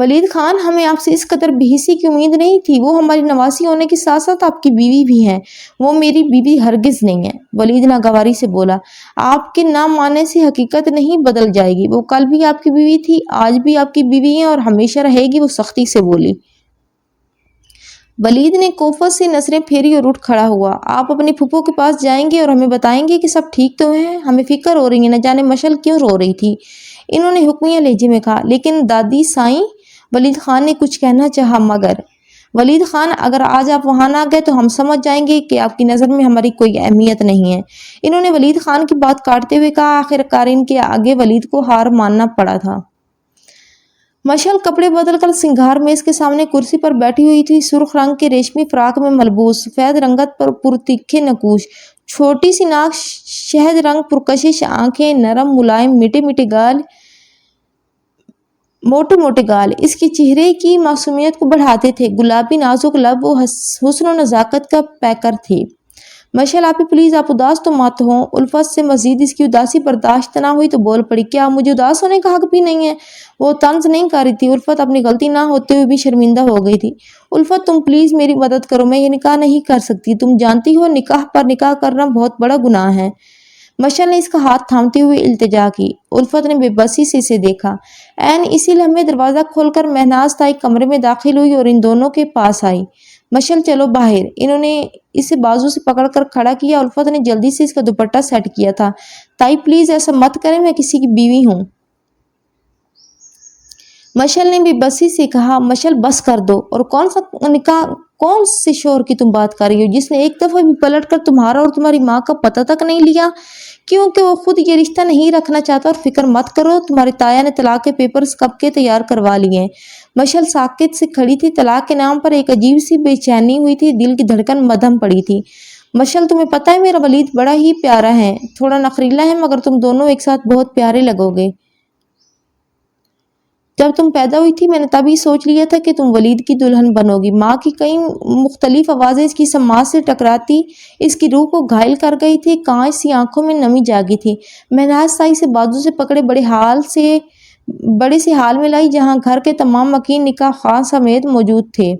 ولید خان، ہمیں آپ سے اس قدر بےحسی کی امید نہیں تھی۔ وہ ہماری نواسی ہونے کے ساتھ ساتھ آپ کی بیوی بھی ہیں۔ وہ میری بیوی ہرگز نہیں ہے، ولید ناگواری سے بولا۔ آپ کے نہ ماننے سے حقیقت نہیں بدل جائے گی۔ وہ کل بھی آپ کی بیوی تھی، آج بھی آپ کی بیوی ہے اور ہمیشہ رہے گی، وہ سختی سے بولی۔ ولید نے کوفت سے نظریں پھیری اور اٹھ کھڑا ہوا۔ آپ اپنی پھپھو کے پاس جائیں گے اور ہمیں بتائیں گے کہ سب ٹھیک تو ہے؟ ہمیں فکر ہو رہی ہے، نہ جانے مشعل کیوں رو رہی تھی۔ انہوں نے حکمیہ لہجے میں کہا۔ لیکن دادی سائیں، ولید خان نے کچھ کہنا چاہا مگر ولید خان، اگر آج آپ وہاں نہ گئے تو ہم سمجھ جائیں گے کہ آپ کی نظر میں ہماری کوئی اہمیت نہیں ہے۔ انہوں نے ولید خان کی بات کاٹتے ہوئے کہا۔ آخر کار ان کے آگے ولید کو ہار ماننا پڑا تھا۔ مشعل کپڑے بدل کر سنگھار میز کے سامنے کرسی پر بیٹھی ہوئی تھی۔ سرخ رنگ کے ریشمی فراق میں ملبوس، سفید رنگت پر پرتیکھے نقوش، چھوٹی سی ناک، شہد رنگ پرکشش آنکھیں، نرم ملائم میٹھے میٹھے گال، موٹے موٹے گال اس کے چہرے کی معصومیت کو بڑھاتے تھے۔ گلابی نازک لب وہ حسن و نزاکت کا پیکر تھے۔ مشعل آپی پلیز، آپ اداس تو مت ہوں۔ الفت سے مزید اس کی اداسی برداشت نہ ہوئی تو بول پڑی۔ کیا مجھے اداس ہونے کا حق بھی نہیں ہے؟ وہ طنز نہیں کر رہی تھی۔ الفت اپنی غلطی نہ ہوتے ہوئے بھی شرمندہ ہو گئی تھی۔ الفت، تم پلیز میری مدد کرو، میں یہ نکاح نہیں کر سکتی۔ تم جانتی ہو نکاح پر نکاح کرنا بہت بڑا گناہ ہے۔ مشعل نے اس کا ہاتھ تھامتے ہوئے التجا کی۔ الفت نے بے بسی سے اسے دیکھا۔ عین اسی لمحے دروازہ کھول کر مہناز تائی کمرے میں داخل ہوئی اور ان دونوں کے پاس آئی۔ مشعل، چلو باہر۔ انہوں نے اسے بازو سے پکڑ کر کھڑا کیا۔ الفت نے جلدی سے اس کا دوپٹہ سیٹ کیا تھا۔ تائی پلیز ایسا مت کریں، میں کسی کی بیوی ہوں۔ مشعل نے بے بسی سے کہا۔ مشعل، بس کر دو۔ اور کون سا نکاح؟ کون سے شوہر کی تم بات کر رہی ہو جس نے ایک دفعہ بھی پلٹ کر تمہارا اور تمہاری ماں کا پتہ تک نہیں لیا؟ کیونکہ وہ خود یہ رشتہ نہیں رکھنا چاہتا۔ اور فکر مت کرو، تمہاری تایا نے طلاق کے پیپرز کب کے تیار کروا لیے ہیں۔ مشعل ساکت سے کھڑی تھی۔ طلاق کے نام پر ایک عجیب سی بے چینی ہوئی تھی، دل کی دھڑکن مدھم پڑی تھی۔ مشعل، تمہیں پتہ ہے میرا ولید بڑا ہی پیارا ہے، تھوڑا نخریلا ہے، مگر تم دونوں ایک ساتھ بہت پیارے لگو گے۔ جب تم پیدا ہوئی تھی میں نے تب ہی سوچ لیا تھا کہ تم ولید کی دلہن بنو گی۔ ماں کی کئی مختلف آوازیں اس کی سماعت سے ٹکراتی اس کی روح کو گھائل کر گئی تھی۔ کانچ سی آنکھوں میں نمی جاگی تھی۔ مہناز تائی سے بازو سے پکڑے بڑے سے حال میں لائی جہاں گھر کے تمام مکین نکاح خواہ سمیت موجود تھے۔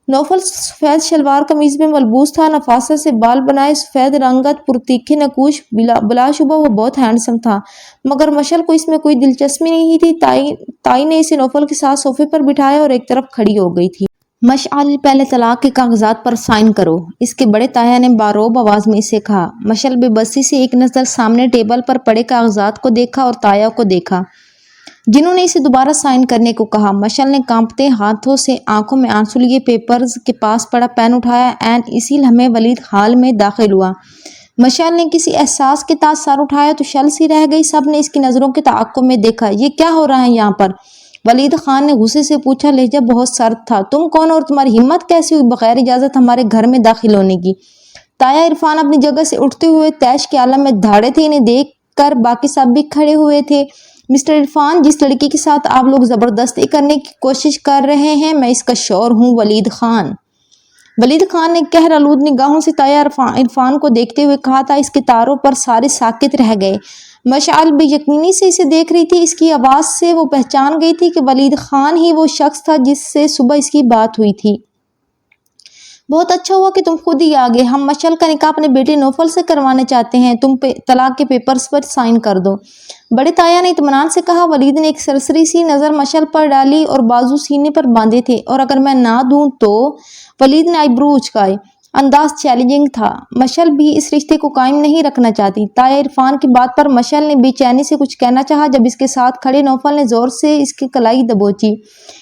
نوفل سفید شلوار قمیض میں ملبوس تھا، نفاست سے بال بنائے، سفید رنگت پرتیکھے نقوش، بلا شبہ وہ بہت ہینڈسم تھا، مگر مشعل کو اس میں کوئی دلچسپی نہیں تھی۔ تائی نے اسے نوفل کے ساتھ صوفے پر بٹھایا اور ایک طرف کھڑی ہو گئی تھی۔ مشعل، پہلے طلاق کے کاغذات پر سائن کرو، اس کے بڑے تایا نے باروب آواز میں اسے کہا۔ مشعل بے بسی سے ایک نظر سامنے ٹیبل پر پڑے کاغذات کو دیکھا اور تایا کو دیکھا جنہوں نے اسے دوبارہ سائن کرنے کو کہا۔ مشعل نے کانپتے ہاتھوں سے آنکھوں میں آنسو لیے پیپرز کے پاس پڑا پین اٹھایا۔ عین اسی لمحے ولید ہال میں داخل ہوا۔ مشعل نے کسی احساس کے تحت سر اٹھایا تو شل سی رہ گئی۔ سب نے اس کی نظروں کے تعاقب میں دیکھا۔ یہ کیا ہو رہا ہے یہاں پر؟ ولید خان نے غصے سے پوچھا۔ لہجہ بہت سرد تھا۔ تم کون اور تمہاری ہمت کیسی ہوئی بغیر اجازت ہمارے گھر میں داخل ہونے کی؟ تایا عرفان اپنی جگہ سے اٹھتے ہوئے طیش کے عالم میں دھاڑے تھے۔ انہیں دیکھ کر باقی سب بھی کھڑے ہوئے تھے۔ مسٹر عرفان، جس لڑکی کے ساتھ آپ لوگ زبردستی کرنے کی کوشش کر رہے ہیں، میں اس کا شوہر ہوں، ولید خان۔ ولید خان نے قہر آلود نگاہوں سے تایا عرفان کو دیکھتے ہوئے کہا تھا۔ اس کے تاروں پر سارے ساکت رہ گئے۔ مشعل بے یقینی سے اسے دیکھ رہی تھی۔ اس کی آواز سے وہ پہچان گئی تھی کہ ولید خان ہی وہ شخص تھا جس سے صبح اس کی بات ہوئی تھی۔ بہت اچھا ہوا کہ تم خود ہی آ گئے۔ ہم مشعل کا نکاح اپنے بیٹے نوفل سے کروانا چاہتے ہیں۔ تم طلاق کے پیپرز پر سائن کر دو۔ بڑے تایا نے اطمینان سے کہا۔ ولید نے ایک سرسری سی نظر مشعل پر ڈالی اور بازو سینے پر باندھے تھے۔ اور اگر میں نہ دوں تو؟ ولید نے آئی برو اچکائے۔ انداز چیلنجنگ تھا۔ مشعل بھی اس رشتے کو قائم نہیں رکھنا چاہتی۔ تایا عرفان کی بات پر مشعل نے بے چینی سے کچھ کہنا چاہا جب اس کے ساتھ کھڑے نوفل نے زور سے اس کی کلائی دبوچی۔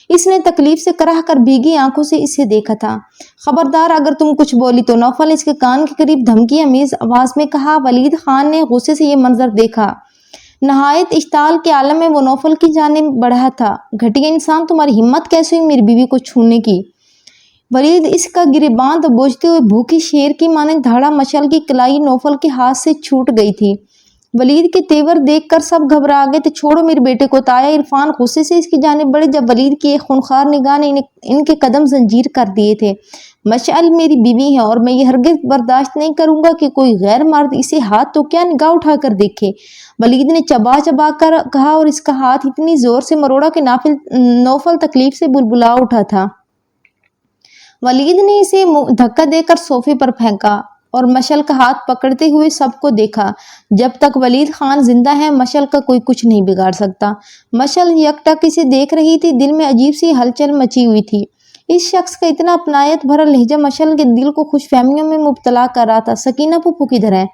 اس نے تکلیف سے کرہ کر بھیگی آنکھوں سے اسے دیکھا تھا۔ خبردار اگر تم کچھ بولی تو، نوفل نے اس کے کان کے قریب دھمکی آمیز آواز میں کہا۔ ولید خان نے غصے سے یہ منظر دیکھا۔ نہایت اشتعال کے عالم میں وہ نوفل کی جانب بڑھا تھا۔ گھٹیا انسان، تمہاری ہمت کیسے ہوئی میری بیوی کو چھونے کی؟ ولید اس کا گریباں دبوچتے ہوئے بھوکی شیر کی مانند دھاڑا۔ مشعل کی کلائی نوفل کے ہاتھ سے چھوٹ گئی تھی۔ ولید کے تیور دیکھ کر سب گھبرا گئے تھے۔ چھوڑو میرے بیٹے کو، تایا عرفان غصے سے اس کی جانب بڑھے جب ولید کی ایک خونخوار نگاہ نے ان کے قدم زنجیر کر دیے تھے۔ مشعل میری بیوی ہے اور میں یہ ہرگز برداشت نہیں کروں گا کہ کوئی غیر مرد اسے ہاتھ تو کیا نگاہ اٹھا کر دیکھے۔ ولید نے چبا چبا کر کہا اور اس کا ہاتھ اتنی زور سے مروڑا کہ نوفل تکلیف سے بلبلا اٹھا تھا۔ ولید نے اسے دھکا دے کر صوفے پر پھینکا اور مشعل کا ہاتھ پکڑتے ہوئے سب کو دیکھا۔ جب تک ولید خان زندہ ہے مشعل کا کوئی کچھ نہیں بگاڑ سکتا۔ مشعل یکٹک اسے دیکھ رہی تھی، دل میں عجیب سی ہلچل مچی ہوئی تھی۔ اس شخص کا اتنا اپنائیت بھرا لہجہ مشعل کے دل کو خوش فہمیوں میں مبتلا کر رہا تھا۔ سکینہ پھپھو کدھر ہے؟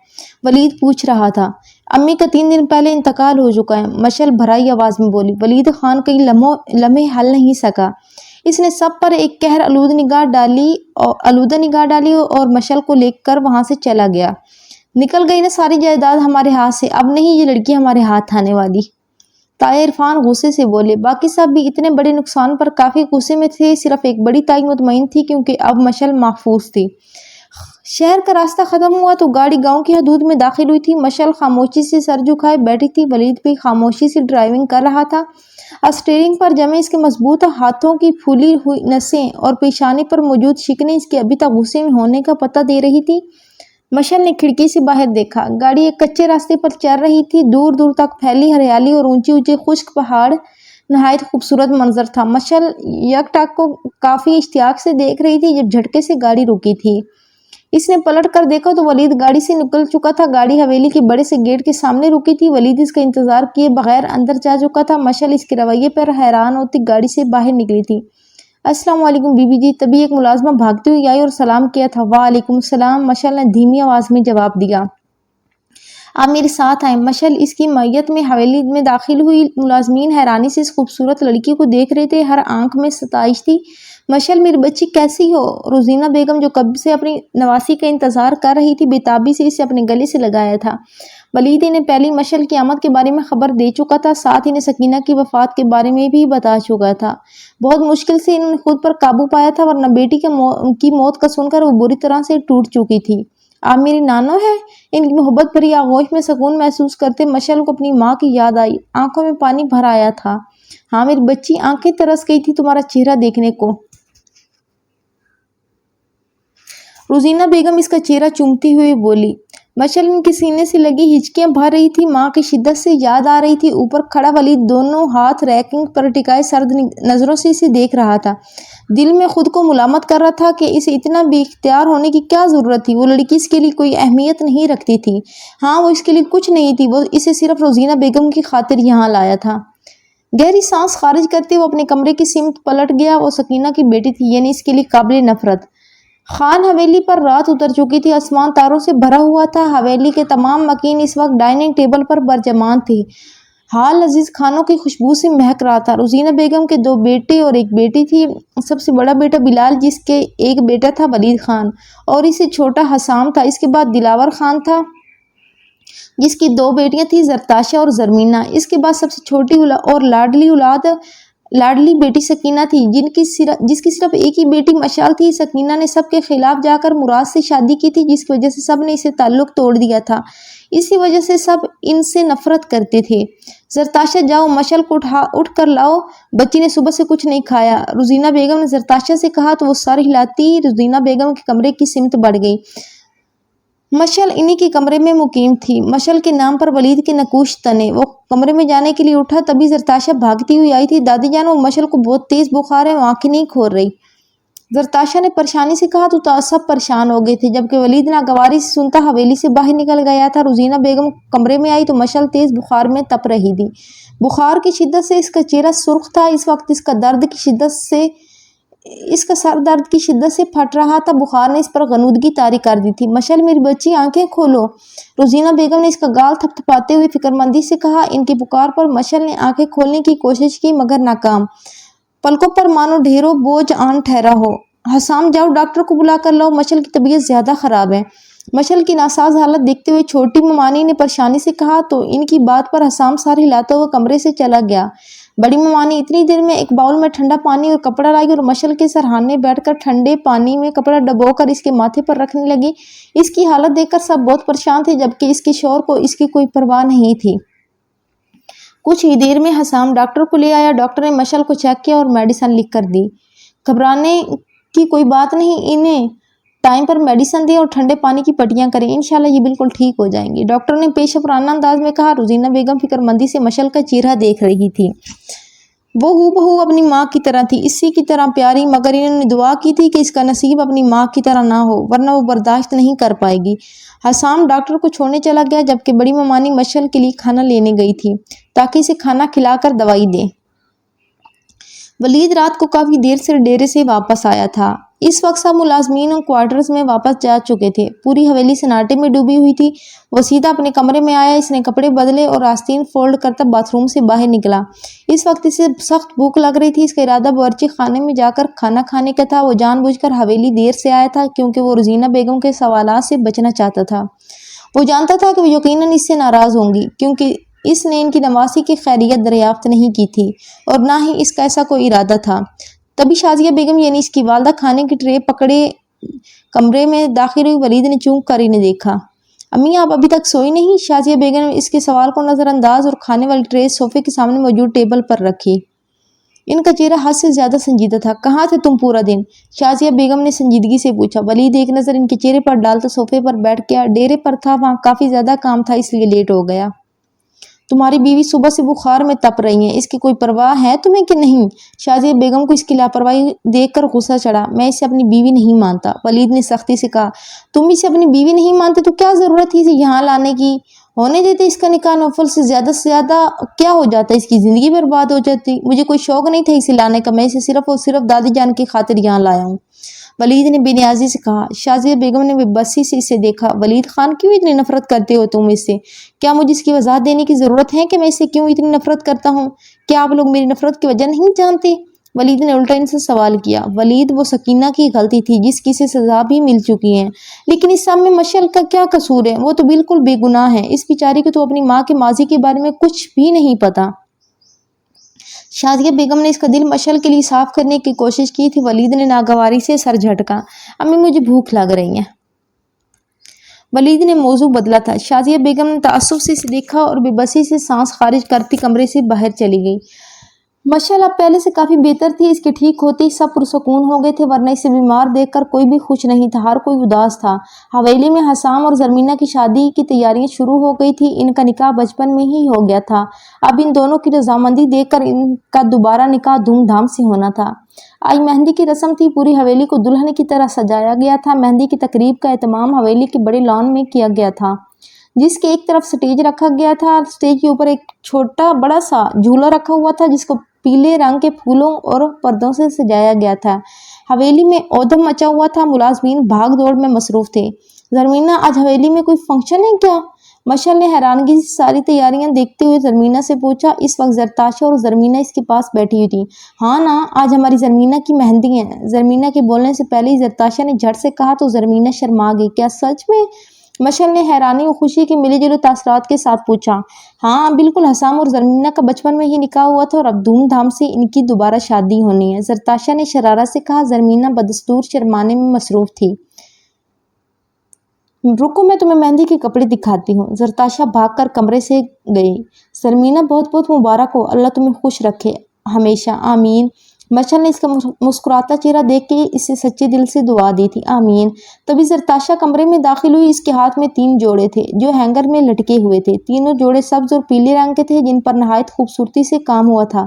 ولید پوچھ رہا تھا۔ امی کا 3 دن پہلے انتقال ہو چکا ہے، مشعل بھرائی آواز میں بولی۔ ولید خان کئی لمحے ہل نہیں سکا۔ اس نے سب پر ایک قہر آلودہ نگاہ ڈالی اور مشعل کو لے کر وہاں سے چلا گیا۔ نکل گئی نا ساری جائیداد ہمارے ہاتھ سے، اب نہیں یہ لڑکی ہمارے ہاتھ آنے والی۔ تایا عرفان غصے سے بولے۔ باقی سب بھی اتنے بڑے نقصان پر کافی غصے میں تھے، صرف ایک بڑی تائی مطمئن تھی کیونکہ اب مشعل محفوظ تھی۔ شہر کا راستہ ختم ہوا تو گاڑی گاؤں کی حدود میں داخل ہوئی تھی۔ مشعل خاموشی سے سر جھکائے بیٹھی تھی، ولید بھی خاموشی سے ڈرائیونگ کر رہا تھا۔ اسٹیئرنگ پر جمے اس کے مضبوط ہاتھوں کی پھولی ہوئی نسیں اور پیشانی پر موجود شکنیں اس کے ابھی تک غصے میں ہونے کا پتہ دے رہی تھی۔ مشعل نے کھڑکی سے باہر دیکھا۔ گاڑی ایک کچے راستے پر چل رہی تھی، دور دور تک پھیلی ہریالی اور اونچے اونچے خشک پہاڑ نہایت خوبصورت منظر تھا۔ مشعل یکٹک کو کافی اشتیاق سے دیکھ رہی تھی جب جھٹکے سے گاڑی رکی تھی۔ اس نے پلٹ کر دیکھا تو ولید گاڑی سے نکل چکا تھا۔ گاڑی حویلی کے بڑے سے گیٹ کے سامنے رکی تھی۔ ولید اس کا انتظار کیے بغیر اندر جا چکا تھا۔ مشعل اس کے رویے پر حیران ہوتی گاڑی سے باہر نکلی تھی۔ السلام علیکم بی بی جی، تبھی ایک ملازمہ بھاگتی ہوئی آئی اور سلام کیا تھا۔ وعلیکم السلام، مشعل نے دھیمی آواز میں جواب دیا۔ آپ میرے ساتھ آئیں۔ مشعل اس کی معیت میں حویلی میں داخل ہوئی۔ ملازمین حیرانی سے اس خوبصورت لڑکی کو دیکھ رہے تھے، ہر آنکھ میں ستائش تھی۔ مشعل میری بچی کیسی ہو؟ روزینہ بیگم جو کب سے اپنی نواسی کا انتظار کر رہی تھی بے تابی سے اسے اپنے گلے سے لگایا تھا۔ ولید انہیں پہلی مشعل کی آمد کے بارے میں خبر دے چکا تھا، ساتھ انہیں سکینہ کی وفات کے بارے میں بھی بتا چکا تھا۔ بہت مشکل سے انہوں نے خود پر قابو پایا تھا ورنہ بیٹی کی موت کا سن کر وہ بری طرح سے ٹوٹ چکی تھی۔ آپ میری نانو ہیں؟ ان کی محبت بھری آغوش میں سکون محسوس کرتے مشعل کو اپنی ماں کی یاد آئی، آنکھوں میں پانی بھر آیا تھا۔ ہاں میری بچی، آنکھیں ترس گئی تھی تمہارا چہرہ دیکھنے کو۔ روزینہ بیگم اس کا چہرہ چومتی ہوئے بولی۔ مشعل ان کے سینے سے لگی ہچکیاں بھر رہی تھی، ماں کی شدت سے یاد آ رہی تھی۔ اوپر کھڑا ولید دونوں ہاتھ ریکنگ پر ٹکائے سرد نظروں سے اسے دیکھ رہا تھا۔ دل میں خود کو ملامت کر رہا تھا کہ اسے اتنا بے اختیار ہونے کی کیا ضرورت تھی۔ وہ لڑکی اس کے لیے کوئی اہمیت نہیں رکھتی تھی، ہاں وہ اس کے لیے کچھ نہیں تھی، وہ اسے صرف روزینہ بیگم کی خاطر یہاں لایا تھا۔ گہری سانس خارج کرتے وہ اپنے کمرے کی سمت پلٹ گیا۔ وہ سکینہ کی بیٹی تھی، یعنی اس کے لیے قابل نفرت۔ خان حویلی پر رات اتر چکی تھی، آسمان تاروں سے بھرا ہوا تھا۔ حویلی کے تمام مکین اس وقت ڈائننگ ٹیبل پر برجمان تھے۔ حال لذیذ کھانوں کی خوشبو سے مہک رہا تھا۔ روزینہ بیگم کے 2 بیٹے اور ایک بیٹی تھی۔ سب سے بڑا بیٹا بلال، جس کے ایک بیٹا تھا ولید خان، اور اس سے چھوٹا حسام تھا۔ اس کے بعد دلاور خان تھا جس کی 2 بیٹیاں تھیں، زرتاشہ اور زرمینہ۔ اس کے بعد سب سے چھوٹی اور لاڈلی بیٹی سکینہ تھی، جس کی صرف ایک ہی بیٹی مشعل تھی۔ سکینہ نے سب کے خلاف جا کر مراد سے شادی کی تھی، جس کی وجہ سے سب نے اسے تعلق توڑ دیا تھا۔ اسی وجہ سے سب ان سے نفرت کرتے تھے۔ زرتاشہ جاؤ، مشعل کو اٹھ کر لاؤ، بچی نے صبح سے کچھ نہیں کھایا، روزینہ بیگم نے زرتاشہ سے کہا تو وہ سر ہلاتی روزینہ بیگم کے کمرے کی سمت بڑھ گئی۔ مشعل انہی کے کمرے میں مقیم تھی۔ مشعل کے نام پر ولید کے نقوش تنے۔ وہ کمرے میں جانے کے لیے اٹھا، تبھی زرتاشہ بھاگتی ہوئی آئی تھی۔ دادی جان، وہ مشعل کو بہت تیز بخار ہے، وہ آنکھیں نہیں کھول رہی۔ زرتاشہ نے پریشانی سے کہا تو سب پریشان ہو گئے تھے۔ جبکہ ولید ناگواری سے سنتا حویلی سے باہر نکل گیا تھا۔ روزینہ بیگم کمرے میں آئی تو مشعل تیز بخار میں تپ رہی تھی۔ بخار کی شدت سے اس کا چہرہ سرخ تھا۔ اس وقت اس کا سر درد کی شدت سے پھٹ رہا تھا۔ بخار نے اس پر غنودگی طاری کر دی تھی۔ مشعل میری بچی، آنکھیں کھولو، روزینہ بیگم نے اس کا گال تھپ تھپاتے ہوئے فکرمندی سے کہا۔ ان کی پکار پر مشعل نے آنکھیں کھولنے کی کوشش کی مگر ناکام۔ پلکوں پر مانو ڈھیروں بوجھ آن ٹھہرا ہو۔ حسام جاؤ، ڈاکٹر کو بلا کر لاؤ، مشعل کی طبیعت زیادہ خراب ہے۔ مشل کی ناساز حالت دیکھتے ہوئے چھوٹی ممانی نے پریشانی سے کہا تو ان کی بات پر حسام سار ہلاتا ہوا کمرے سے چلا گیا۔ بڑی ممانی اتنی دیر میں ایک باؤل میں ٹھنڈا پانی اور کپڑا لائی اور مشل کے سرہانے بیٹھ کر ٹھنڈے پانی میں کپڑا ڈبو کر اس کے ماتھے پر رکھنے لگی۔ اس کی حالت دیکھ کر سب بہت پریشان تھے جبکہ اس کے شوہر کو اس کی کوئی پرواہ نہیں تھی۔ کچھ ہی دیر میں حسام ڈاکٹر کو لے آیا۔ ڈاکٹر نے مشل کو چیک کیا اور میڈیسن لکھ کر دی۔ گھبرانے کی کوئی بات نہیں، انہیں ٹائم پر میڈیسن دیں اور ٹھنڈے پانی کی پٹیاں کریں، انشاءاللہ یہ بالکل ٹھیک ہو جائیں گی، ڈاکٹر نے پیشفرانہ انداز میں کہا۔ روزینہ بیگم فکر مندی سے مشل کا چہرہ دیکھ رہی تھی۔ وہ ہو بہو اپنی ماں کی طرح تھی، اسی کی طرح پیاری، مگر انہوں نے دعا کی تھی کہ اس کا نصیب اپنی ماں کی طرح نہ ہو ورنہ وہ برداشت نہیں کر پائے گی۔ حسام ڈاکٹر کو چھوڑنے چلا گیا جبکہ بڑی ممانی مشل کے لیے کھانا لینے گئی تھی تاکہ اسے کھانا کھلا کر دوائی دے۔ ولید رات کو کافی دیر سے ڈیرے سے واپس آیا تھا۔ اس وقت سب ملازمین کوارٹرز میں واپس جا چکے تھے۔ پوری حویلی سناٹے میں ڈوبی ہوئی تھی۔ وہ سیدھا اپنے کمرے میں آیا، اس نے کپڑے بدلے اور آستین فولڈ کرتا باتھ روم سے باہر نکلا۔ اس وقت اسے سخت بھوک لگ رہی تھی۔ اس کا ارادہ باورچی خانے میں جا کر کھانا کھانے کا تھا۔ وہ جان بوجھ کر حویلی دیر سے آیا تھا کیونکہ وہ روزینہ بیگم کے سوالات سے بچنا چاہتا تھا۔ وہ جانتا تھا کہ وہ یقیناً اس سے ناراض ہوں گی کیونکہ اس نے ان کی نواسی کی خیریت دریافت نہیں کی تھی اور نہ ہی اس کا ایسا کوئی ارادہ تھا۔ تبھی شازیہ بیگم یعنی اس کی والدہ کھانے کی ٹرے پکڑے کمرے میں داخل ہوئی۔ ولید نے چونک کر انہیں دیکھا۔ امی آپ ابھی تک سوئی نہیں؟ شازیہ بیگم نے اس کے سوال کو نظر انداز اور کھانے والی ٹرے صوفے کے سامنے موجود ٹیبل پر رکھی۔ ان کا چہرہ حد سے زیادہ سنجیدہ تھا۔ کہاں تھے تم پورا دن؟ شازیہ بیگم نے سنجیدگی سے پوچھا۔ ولید ایک نظر ان کے چہرے پر ڈالتا صوفے پر بیٹھ گیا۔ ڈیرے پر تھا، وہاں کافی زیادہ کام تھا اس لیے لیٹ ہو گیا۔ تمہاری بیوی صبح سے بخار میں تپ رہی ہیں، اس کی کوئی پرواہ ہے تمہیں کہ نہیں؟ شازیہ بیگم کو اس کی لاپرواہی دیکھ کر غصہ چڑھا۔ میں اسے اپنی بیوی نہیں مانتا، ولید نے سختی سے کہا۔ تم اسے اپنی بیوی نہیں مانتے تو کیا ضرورت تھی اسے یہاں لانے کی؟ ہونے دیتے اس کا نکاح، نوفل سے زیادہ کیا ہو جاتا، اس کی زندگی برباد ہو جاتی۔ مجھے کوئی شوق نہیں تھا اسے لانے کا، میں اسے صرف اور صرف دادی جان کی خاطر یہاں لایا ہوں، ولید نے بے نیازی سے کہا۔ شازیہ بیگم نے بے بسی سے اسے دیکھا۔ ولید خان کیوں اتنی نفرت کرتے ہو تم اس سے؟ کیا مجھے اس کی وضاحت دینے کی ضرورت ہے کہ میں اس سے کیوں اتنی نفرت کرتا ہوں؟ کیا آپ لوگ میری نفرت کی وجہ نہیں جانتے؟ ولید نے الٹا ان سے سوال کیا۔ ولید وہ سکینہ کی غلطی تھی جس کی اسے سزا بھی مل چکی ہے، لیکن اس سب میں مشل کا کیا قصور ہے؟ وہ تو بالکل بے گناہ ہے، اس بیچاری کو تو اپنی ماں کے ماضی کے بارے میں کچھ بھی نہیں پتا۔ شازیہ بیگم نے اس کا دل مشل کے لیے صاف کرنے کی کوشش کی تھی۔ ولید نے ناگواری سے سر جھٹکا۔ امی مجھے بھوک لگ رہی ہے۔ ولید نے موضوع بدلا تھا۔ شازیہ بیگم نے تعصب سے اسے دیکھا اور بے بسی سے سانس خارج کرتی کمرے سے باہر چلی گئی۔ مشل اب پہلے سے کافی بہتر تھی۔ اس کے ٹھیک ہوتے ہی سب پرسکون ہو گئے تھے، ورنہ اسے بیمار دیکھ کر کوئی بھی خوش نہیں تھا، ہر کوئی اداس تھا۔ حویلی میں حسام اور زرمینہ کی شادی کی تیاریاں شروع ہو گئی تھی۔ ان کا نکاح بچپن میں ہی ہو گیا تھا، اب ان دونوں کی رضامندی دیکھ کر ان کا دوبارہ نکاح دھوم دھام سے ہونا تھا۔ آج مہندی کی رسم تھی، پوری حویلی کو دلہن کی طرح سجایا گیا تھا۔ مہندی کی تقریب کا اہتمام حویلی کے بڑے لان میں کیا گیا تھا جس کے ایک طرف سٹیج رکھا گیا تھا۔ سٹیج کے اوپر ایک چھوٹا بڑا سا جھولا رکھا ہوا تھا جس کو پیلے رنگ کے پھولوں اور پردوں سے سجایا گیا تھا۔ حویلی میں اودم مچا ہوا تھا، ملازمین بھاگ دوڑ میں مصروف تھے۔ زرمینہ آج حویلی میں کوئی فنکشن ہے کیا؟ مشل نے حیرانگی سے ساری تیاریاں دیکھتے ہوئے زرمینہ سے پوچھا۔ اس وقت زرتاشا اور زرمینہ اس کے پاس بیٹھی ہوئی تھی۔ ہاں نا، آج ہماری زرمینہ کی مہندی ہے، زرمینہ کے بولنے سے پہلے ہی زرتاشا نے جھٹ سے کہا تو زرمینہ شرما گئی۔ کیا سچ میں؟ مشل نے حیرانی اور خوشی کے ملے جلے تاثرات کے ساتھ پوچھا۔ ہاں بالکل، حسام اور زرمینہ کا بچپن میں ہی نکاح ہوا تھا اور اب دھوم دھام سے ان کی دوبارہ شادی ہونی ہے، زرتاشا نے شرارت سے کہا۔ زرمینہ بدستور شرمانے میں مصروف تھی۔ رکو میں تمہیں مہندی کے کپڑے دکھاتی ہوں۔ زرتاشا بھاگ کر کمرے سے گئی۔ زرمینہ بہت بہت مبارک ہو، اللہ تمہیں خوش رکھے ہمیشہ، آمین۔ مشل نے اس کا مسکراتا چہرہ دیکھ کے اسے سچے دل سے دعا دی تھی، آمین۔ تبھی زرتاشا کمرے میں داخل ہوئی۔ اس کے ہاتھ میں 3 جوڑے تھے جو ہینگر میں لٹکے ہوئے تھے۔ تینوں جوڑے سبز اور پیلے رنگ کے تھے جن پر نہایت خوبصورتی سے کام ہوا تھا۔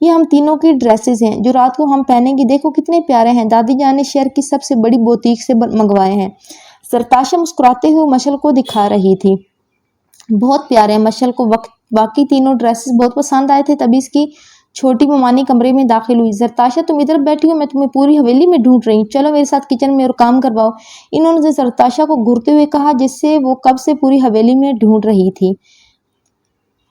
یہ ہم تینوں کی ڈریسز ہیں جو رات کو ہم پہنیں گی، دیکھو کتنے پیارے ہیں، دادی جان نے شہر کی سب سے بڑی بوتیک سے منگوائے ہیں۔ زرتاشا مسکراتے ہوئے مشل کو دکھا رہی تھی۔ بہت پیارے ہیں، مشل کو واقعی تینوں ڈریسز بہت پسند آئے تھے۔ تبھی اس کی چھوٹی ممانی کمرے میں داخل ہوئی۔ زرتاشا تم ادھر بیٹھی ہو، میں تمہیں پوری حویلی میں ڈھونڈ رہی ہوں، چلو میرے ساتھ کچن میں اور کام کرواؤ، انہوں نے زرتاشا کو گھورتے ہوئے کہا جس سے وہ کب سے پوری حویلی میں ڈھونڈ رہی تھی۔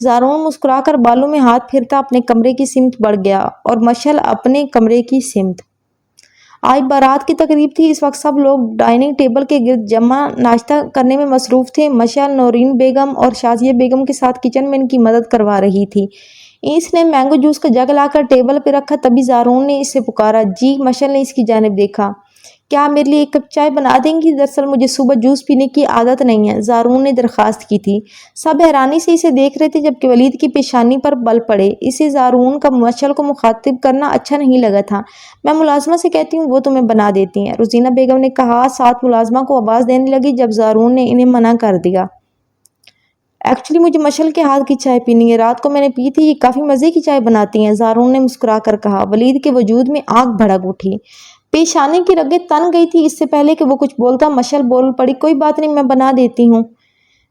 زارون مسکرا کر بالوں میں ہاتھ پھرتا اپنے کمرے کی سمت بڑھ گیا اور مشعل اپنے کمرے کی سمت۔ آج بارات کی تقریب تھی۔ اس وقت سب لوگ ڈائننگ ٹیبل کے گرد جمع ناشتہ کرنے میں مصروف تھے۔ مشعل نورین بیگم اور شازیہ بیگم کے ساتھ کچن میں ان کی مدد کروا رہی تھی۔ اس نے مینگو جوس کا جگ لا کر ٹیبل پہ رکھا، تبھی زارون نے اسے پکارا۔ جی۔ مشعل نے اس کی جانب دیکھا۔ کیا آپ میرے لیے ایک کپ چائے بنا دیں گی؟ دراصل مجھے صبح جوس پینے کی عادت نہیں ہے، زارون نے درخواست کی تھی۔ سب حیرانی سے اسے دیکھ رہے تھے جبکہ ولید کی پیشانی پر بل پڑے۔ اسے زارون کا مشعل کو مخاطب کرنا اچھا نہیں لگا تھا۔ میں ملازمہ سے کہتی ہوں، وہ تمہیں بنا دیتی ہیں، روزینہ بیگم نے کہا، ساتھ ملازمہ کو آواز دینے لگی جب زارون نے انہیں منع کر دیا۔ ایکچولی مجھے مشعل کے ہاتھ کی چائے پینی ہے، رات کو میں نے پی تھی، یہ کافی مزے کی چائے بناتی ہیں، زارون نے مسکرا کر کہا۔ ولید کے وجود میں آگ بھڑک اٹھی، پیشانی کی رگیں تن گئی تھی۔ اس سے پہلے کہ وہ کچھ بولتا مشعل بول پڑی، کوئی بات نہیں، میں بنا دیتی ہوں۔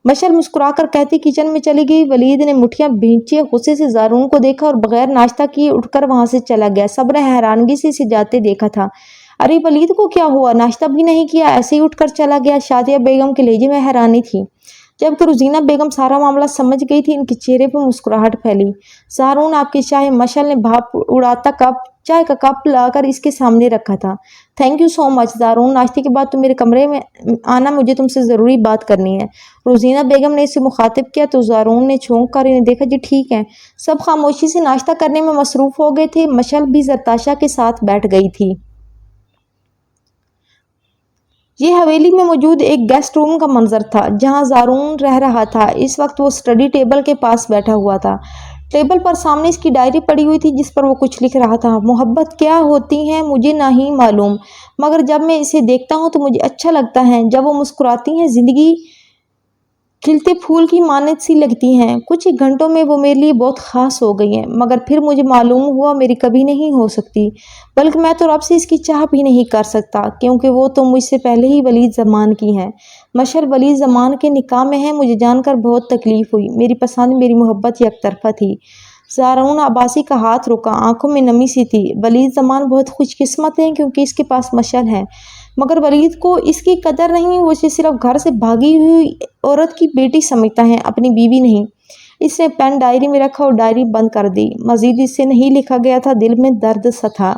مشعل مسکرا کر کہتی کچن میں چلی گئی۔ ولید نے مٹھیاں بھینچے غصے سے زارون کو دیکھا اور بغیر ناشتہ کیے اٹھ کر وہاں سے چلا گیا۔ سب نے حیرانگی سے اسے جاتے دیکھا تھا۔ ارے ولید کو کیا ہوا؟ ناشتہ بھی نہیں کیا، ایسے ہی اٹھ کر چلا گیا؟ شازیہ بیگم کے لہجے میں حیرانی تھی، جبکہ روزینہ بیگم سارا معاملہ سمجھ گئی تھی۔ ان کے چہرے پر مسکراہٹ پھیلی۔ زارون آپ کی چائے۔ مشعل نے بھاپ اڑاتا چائے کا کپ لا کر اس کے سامنے رکھا تھا۔ تھینک یو سو مچ زارون، ناشتے کے بعد تم میرے کمرے میں آنا، مجھے تم سے ضروری بات کرنی ہے، روزینہ بیگم نے اسے مخاطب کیا تو زارون نے چھونک کر انہیں دیکھا۔ جی ٹھیک ہے۔ سب خاموشی سے ناشتہ کرنے میں مصروف ہو گئے تھے۔ مشعل بھی زرتاشا کے ساتھ بیٹھ گئی تھی۔ یہ حویلی میں موجود ایک گیسٹ روم کا منظر تھا جہاں زارون رہ رہا تھا۔ اس وقت وہ اسٹڈی ٹیبل کے پاس بیٹھا ہوا تھا۔ ٹیبل پر سامنے اس کی ڈائری پڑی ہوئی تھی جس پر وہ کچھ لکھ رہا تھا۔ محبت کیا ہوتی ہے مجھے نہیں معلوم، مگر جب میں اسے دیکھتا ہوں تو مجھے اچھا لگتا ہے۔ جب وہ مسکراتی ہیں زندگی کھلتے پھول کی مانند سی لگتی ہیں۔ کچھ ہی گھنٹوں میں وہ میرے لیے بہت خاص ہو گئی ہیں، مگر پھر مجھے معلوم ہوا میری کبھی نہیں ہو سکتی، بلکہ میں تو رب سے اس کی چاہ بھی نہیں کر سکتا، کیونکہ وہ تو مجھ سے پہلے ہی ولید زمان کی ہیں۔ مشعل ولید زمان کے نکاح میں ہے، مجھے جان کر بہت تکلیف ہوئی، میری پسند میری محبت یک طرفہ تھی۔ زارون عباسی کا ہاتھ رکا، آنکھوں میں نمی سی تھی۔ ولید زمان بہت خوش قسمت ہیں کیونکہ اس کے پاس مشعل ہے، مگر ولید کو اس کی قدر نہیں، وہ اسے صرف گھر سے بھاگی ہوئی عورت کی بیٹی سمجھتا ہے، اپنی بیوی نہیں۔ اس نے پین ڈائری میں رکھا اور ڈائری بند کر دی۔ مزید اس سے نہیں لکھا گیا تھا، دل میں درد سا تھا۔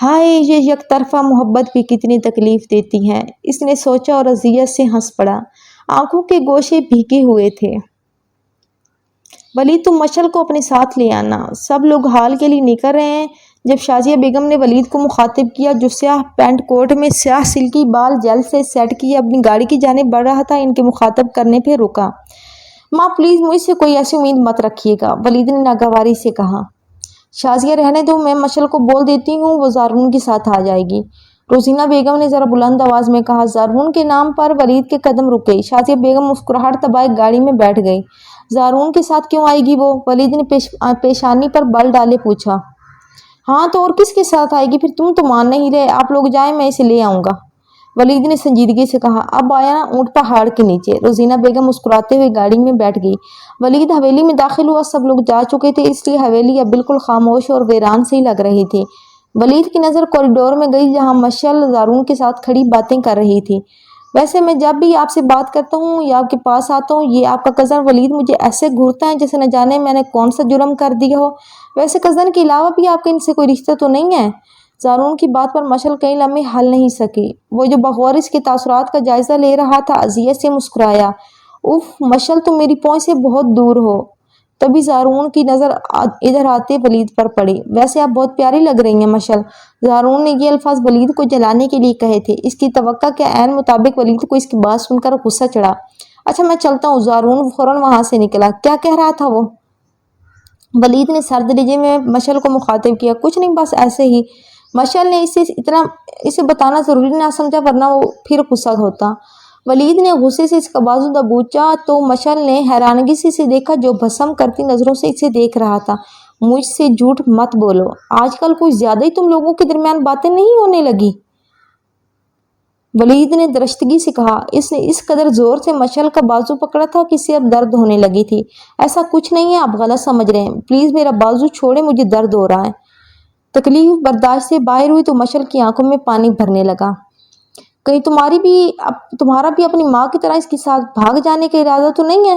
ہائے یہ یک طرفہ محبت بھی کتنی تکلیف دیتی ہے، اس نے سوچا اور اذیت سے ہنس پڑا۔ آنکھوں کے گوشے بھیگے ہوئے تھے۔ ولید تم مشعل کو اپنے ساتھ لے آنا، سب لوگ ہال کے لیے نکل رہے ہیں۔ جب شازیہ بیگم نے ولید کو مخاطب کیا جو سیاہ پینٹ کوٹ میں سیاہ سلکی بال جیل سے سیٹ کیے اپنی گاڑی کی جانب بڑھ رہا تھا، ان کے مخاطب کرنے پہ رکا۔ ماں پلیز مجھ سے کوئی ایسی امید مت رکھیے گا، ولید نے ناگواری سے کہا۔ شازیہ رہنے دو، میں مشعل کو بول دیتی ہوں، وہ زارون کے ساتھ آ جائے گی، روزینہ بیگم نے ذرا بلند آواز میں کہا۔ زارون کے نام پر ولید کے قدم رکے۔ شازیہ بیگم مسکراہٹ دبائے گاڑی میں بیٹھ گئی۔ زارون کے ساتھ کیوں آئے گی وہ؟ ولید نے پیشانی پر بل ڈالے پوچھا۔ ہاں تو اور کس کے ساتھ آئے گی؟ پھر تم تو مان نہیں رہے، آپ لوگ جائیں، میں اسے لے آؤں گا، ولید نے سنجیدگی سے کہا۔ اب آیا نا اونٹ پہاڑ کے نیچے، روزینہ بیگم مسکراتے ہوئے گاڑی میں بیٹھ گئی۔ ولید حویلی میں داخل ہوا، سب لوگ جا چکے تھے، اس لیے حویلی اب بالکل خاموش اور ویران سی لگ رہی تھی۔ ولید کی نظر کوریڈور میں گئی جہاں مشعل زارون کے ساتھ کھڑی باتیں کر رہی تھی۔ ویسے میں جب بھی آپ سے بات کرتا ہوں یا آپ کے پاس آتا ہوں، یہ آپ کا کزن ولید مجھے ایسے گھورتا ہے جیسے نہ جانے میں نے کون سا جرم کر دیا ہو۔ ویسے کزن کے علاوہ بھی آپ کا ان سے کوئی رشتہ تو نہیں ہے؟ زارون کی بات پر مشعل کئی لمحے ہل نہیں سکی۔ وہ جو بغور اس کے تاثرات کا جائزہ لے رہا تھا اذیت سے مسکرایا۔ اف مشعل تم میری پہنچ سے بہت دور ہو۔ تبھی زارون کی نظر ادھر آتے ولید پر پڑی۔ ویسے آپ بہت پیاری لگ رہی ہیں مشعل، زارون نے یہ الفاظ ولید کو جلانے کے لیے کہے تھے۔ اس کی توقع کے عین مطابق ولید کو اس کی بات سن کر غصہ چڑھا۔ اچھا میں چلتا ہوں، زارون فوراً وہاں سے نکلا۔ کیا کہہ رہا تھا وہ؟ ولید نے سرد لہجے میں مشعل کو مخاطب کیا۔ کچھ نہیں، بس ایسے ہی، مشعل نے اسے بتانا ضروری نہ سمجھا ورنہ وہ پھر غصہ ہوتا۔ ولید نے غصے سے اس کا بازو دبوچا تو مشعل نے حیرانگی سے اسے دیکھا جو بھسم کرتی نظروں سے اسے دیکھ رہا تھا۔ مجھ سے جھوٹ مت بولو، آج کل کچھ زیادہ ہی تم لوگوں کے درمیان باتیں نہیں ہونے لگی، ولید نے درشتگی سے کہا۔ اس نے اس قدر زور سے مشعل کا بازو پکڑا تھا کہ اسے اب درد ہونے لگی تھی۔ ایسا کچھ نہیں ہے، آپ غلط سمجھ رہے ہیں، پلیز میرا بازو چھوڑیں، مجھے درد ہو رہا ہے۔ تکلیف برداشت سے باہر ہوئی تو مشعل کی آنکھوں میں پانی بھرنے لگا۔ کہیں تمہارا بھی اپنی ماں کی طرح اس کے ساتھ بھاگ جانے کا ارادہ تو نہیں ہے؟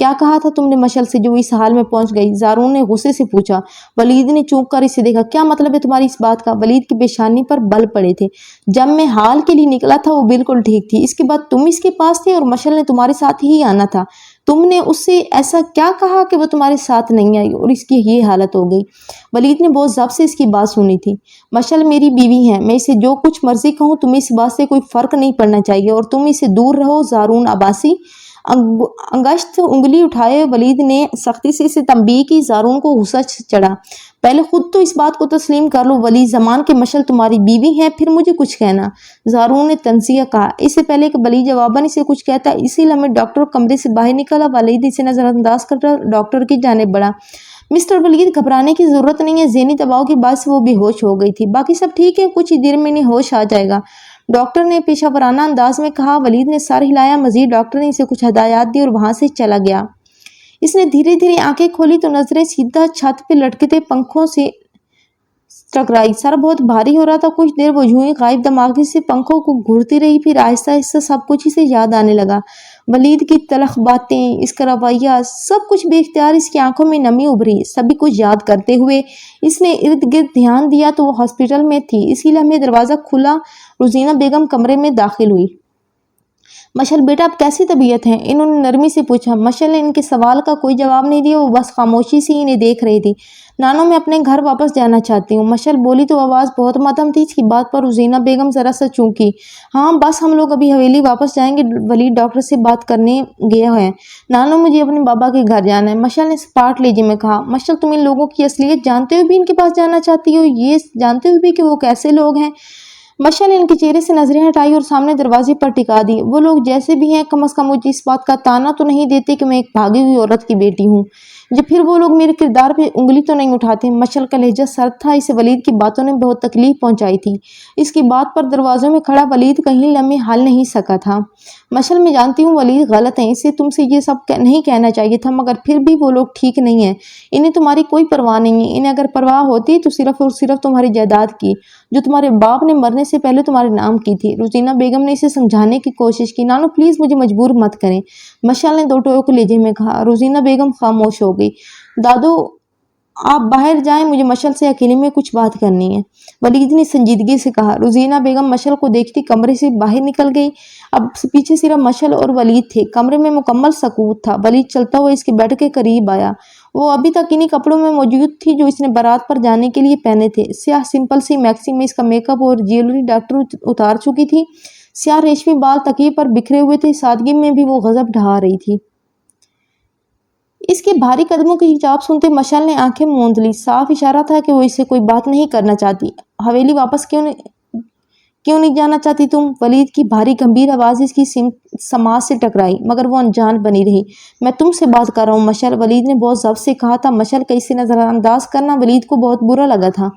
کیا کہا تھا تم نے مشعل سے جو اس حال میں پہنچ گئی؟ زارون نے غصے سے پوچھا۔ ولید نے چونک کر اسے دیکھا۔ کیا مطلب ہے تمہاری اس بات کا؟ ولید کی پیشانی پر بل پڑے تھے۔ جب میں حال کے لیے نکلا تھا وہ بالکل ٹھیک تھی، اس کے بعد تم اس کے پاس تھے اور مشعل نے تمہارے ساتھ ہی آنا تھا۔ تم نے اس سے ایسا کیا کہا کہ وہ تمہارے ساتھ نہیں آئی اور اس کی یہ حالت ہو گئی؟ ولید نے بہت ضبط سے اس کی بات سنی تھی۔ مشعل میری بیوی ہے، میں اسے جو کچھ مرضی کہوں، تمہیں اس بات سے کوئی فرق نہیں پڑنا چاہیے اور تم اسے دور رہو۔ زارون عباسی انگشت انگلی اٹھائے ولید نے سختی سے اسے تنبیہ کی۔ زارون کو غصہ چڑھا۔ پہلے خود تو اس بات کو تسلیم کر لو ولید زمان کہ مشعل تمہاری بیوی ہے، پھر مجھے کچھ کہنا۔ زارون نے تنزیہ کہا۔ اس سے پہلے کہ ولید جواباً اسے کچھ کہتا، اسی لمحے ڈاکٹر کمرے سے باہر نکلا۔ ولید اسے نظر انداز کر ڈاکٹر کی جانب بڑھا۔ مسٹر ولید، گھبرانے کی ضرورت نہیں ہے، ذہنی دباؤ کی باعث وہ بے ہوش ہو گئی تھی، باقی سب ٹھیک ہے، کچھ ہی دیر میں انہیں ہوش آ جائے گا، ڈاکٹر نے پیشہ ورانہ انداز میں کہا۔ ولید نے سر ہلایا۔ مزید ڈاکٹر نے اسے کچھ ہدایات دی اور وہاں سے چلا گیا۔ اس نے دھیرے دھیرے آنکھیں کھولی تو نظریں سیدھا چھت پہ لٹکتے پنکھوں سے ٹکرائی۔ سر بہت بھاری ہو رہا تھا۔ کچھ دیر وہ یوں ہی غائب دماغی سے پنکھوں کو گھورتی رہی، پھر آہستہ آہستہ سب کچھ اسے یاد آنے لگا۔ ولید کی تلخ باتیں، اس کا رویہ، سب کچھ بے اختیار اس کی آنکھوں میں نمی ابھری۔ سبھی کچھ یاد کرتے ہوئے اس نے ارد گرد دھیان دیا تو وہ ہاسپٹل میں تھی۔ اسی لمحے دروازہ کھلا، روزینہ بیگم کمرے میں داخل ہوئی۔ مشعل بیٹا اب کیسی طبیعت ہے؟ انہوں نے نرمی سے پوچھا۔ مشعل نے ان کے سوال کا کوئی جواب نہیں دیا، وہ بس خاموشی سے انہیں دیکھ رہی تھی۔ نانو میں اپنے گھر واپس جانا چاہتی ہوں، مشعل بولی تو آواز بہت مدھم تھی۔ اس کی بات پر روزینہ بیگم ذرا سا چونکی۔ ہاں بس ہم لوگ ابھی حویلی واپس جائیں گے، ولید ڈاکٹر سے بات کرنے گیا ہے۔ نانو مجھے اپنے بابا کے گھر جانا ہے، مشعل نے سپاٹ لہجے میں کہا۔ مشعل تم ان لوگوں کی اصلیت جانتے ہوئے بھی ان کے پاس جانا چاہتی ہو، یہ جانتے ہوئے بھی کہ وہ کیسے لوگ ہیں؟ مشعل نے ان کے چہرے سے نظریں ہٹائی اور سامنے دروازے پر ٹکا دی۔ وہ لوگ جیسے بھی ہیں، کم از کم مجھے اس بات کا طعنہ تو نہیں دیتے کہ میں ایک بھاگی ہوئی عورت کی بیٹی ہوں، یا پھر وہ لوگ میرے کردار پہ انگلی تو نہیں اٹھاتے؟ مشعل کا لہجہ سرد تھا، اسے ولید کی باتوں نے بہت تکلیف پہنچائی تھی۔ اس کی بات پر دروازوں میں کھڑا ولید کہیں لمحے ہل نہیں سکا تھا۔ مشعل میں جانتی ہوں ولید غلط ہیں، اسے تم سے یہ سب نہیں کہنا چاہیے تھا، مگر پھر بھی وہ لوگ ٹھیک نہیں ہیں، انہیں تمہاری کوئی پرواہ نہیں ہے۔ انہیں اگر پرواہ ہوتی تو صرف اور صرف تمہاری جائیداد کی، جو تمہارے باپ نے مرنے سے پہلے تمہارے نام کی تھی۔ روزینہ بیگم نے اسے سمجھانے کی کوشش کی۔ نانو پلیز مجھے مجبور مت کریں، مشعل نے دو ٹوک لہجے میں کہا۔ روزینہ بیگم خاموش ہو گئی۔ دادو آپ باہر جائیں، مجھے مشعل سے اکیلے میں کچھ بات کرنی ہے، ولید نے سنجیدگی سے کہا۔ روزینہ بیگم مشعل کو دیکھتی کمرے سے باہر نکل گئی۔ اب پیچھے صرف مشعل اور ولید تھے۔ کمرے میں مکمل سکوت تھا۔ ولید چلتا ہوا اس کے بیڈ کے قریب آیا۔ وہ ابھی تک انہی کپڑوں میں موجود تھی جو اس نے بارات پر جانے کے لیے پہنے تھے۔ سیاہ سمپل سی میکسی میں اس کا میک اپ اور جیولری ڈاکٹر اتار چکی تھی۔ سیاہ ریشمی بال تکیے پر بکھرے ہوئے تھے، سادگی میں بھی وہ غضب ڈھا رہی تھی۔ اس کے بھاری قدموں کی چاپ سنتے مشعل نے آنکھیں موند لی، صاف اشارہ تھا کہ وہ اس سے کوئی بات نہیں کرنا چاہتی۔ حویلی واپس کیوں نہیں جانا چاہتی تم؟ ولید کی بھاری گمبھیر آواز اس کی سماعت سے ٹکرائی، مگر وہ انجان بنی رہی۔ میں تم سے بات کر رہا ہوں مشعل، ولید نے بہت ضبط سے کہا تھا۔ مشعل کا اسے نظر انداز کرنا ولید کو بہت برا لگا تھا۔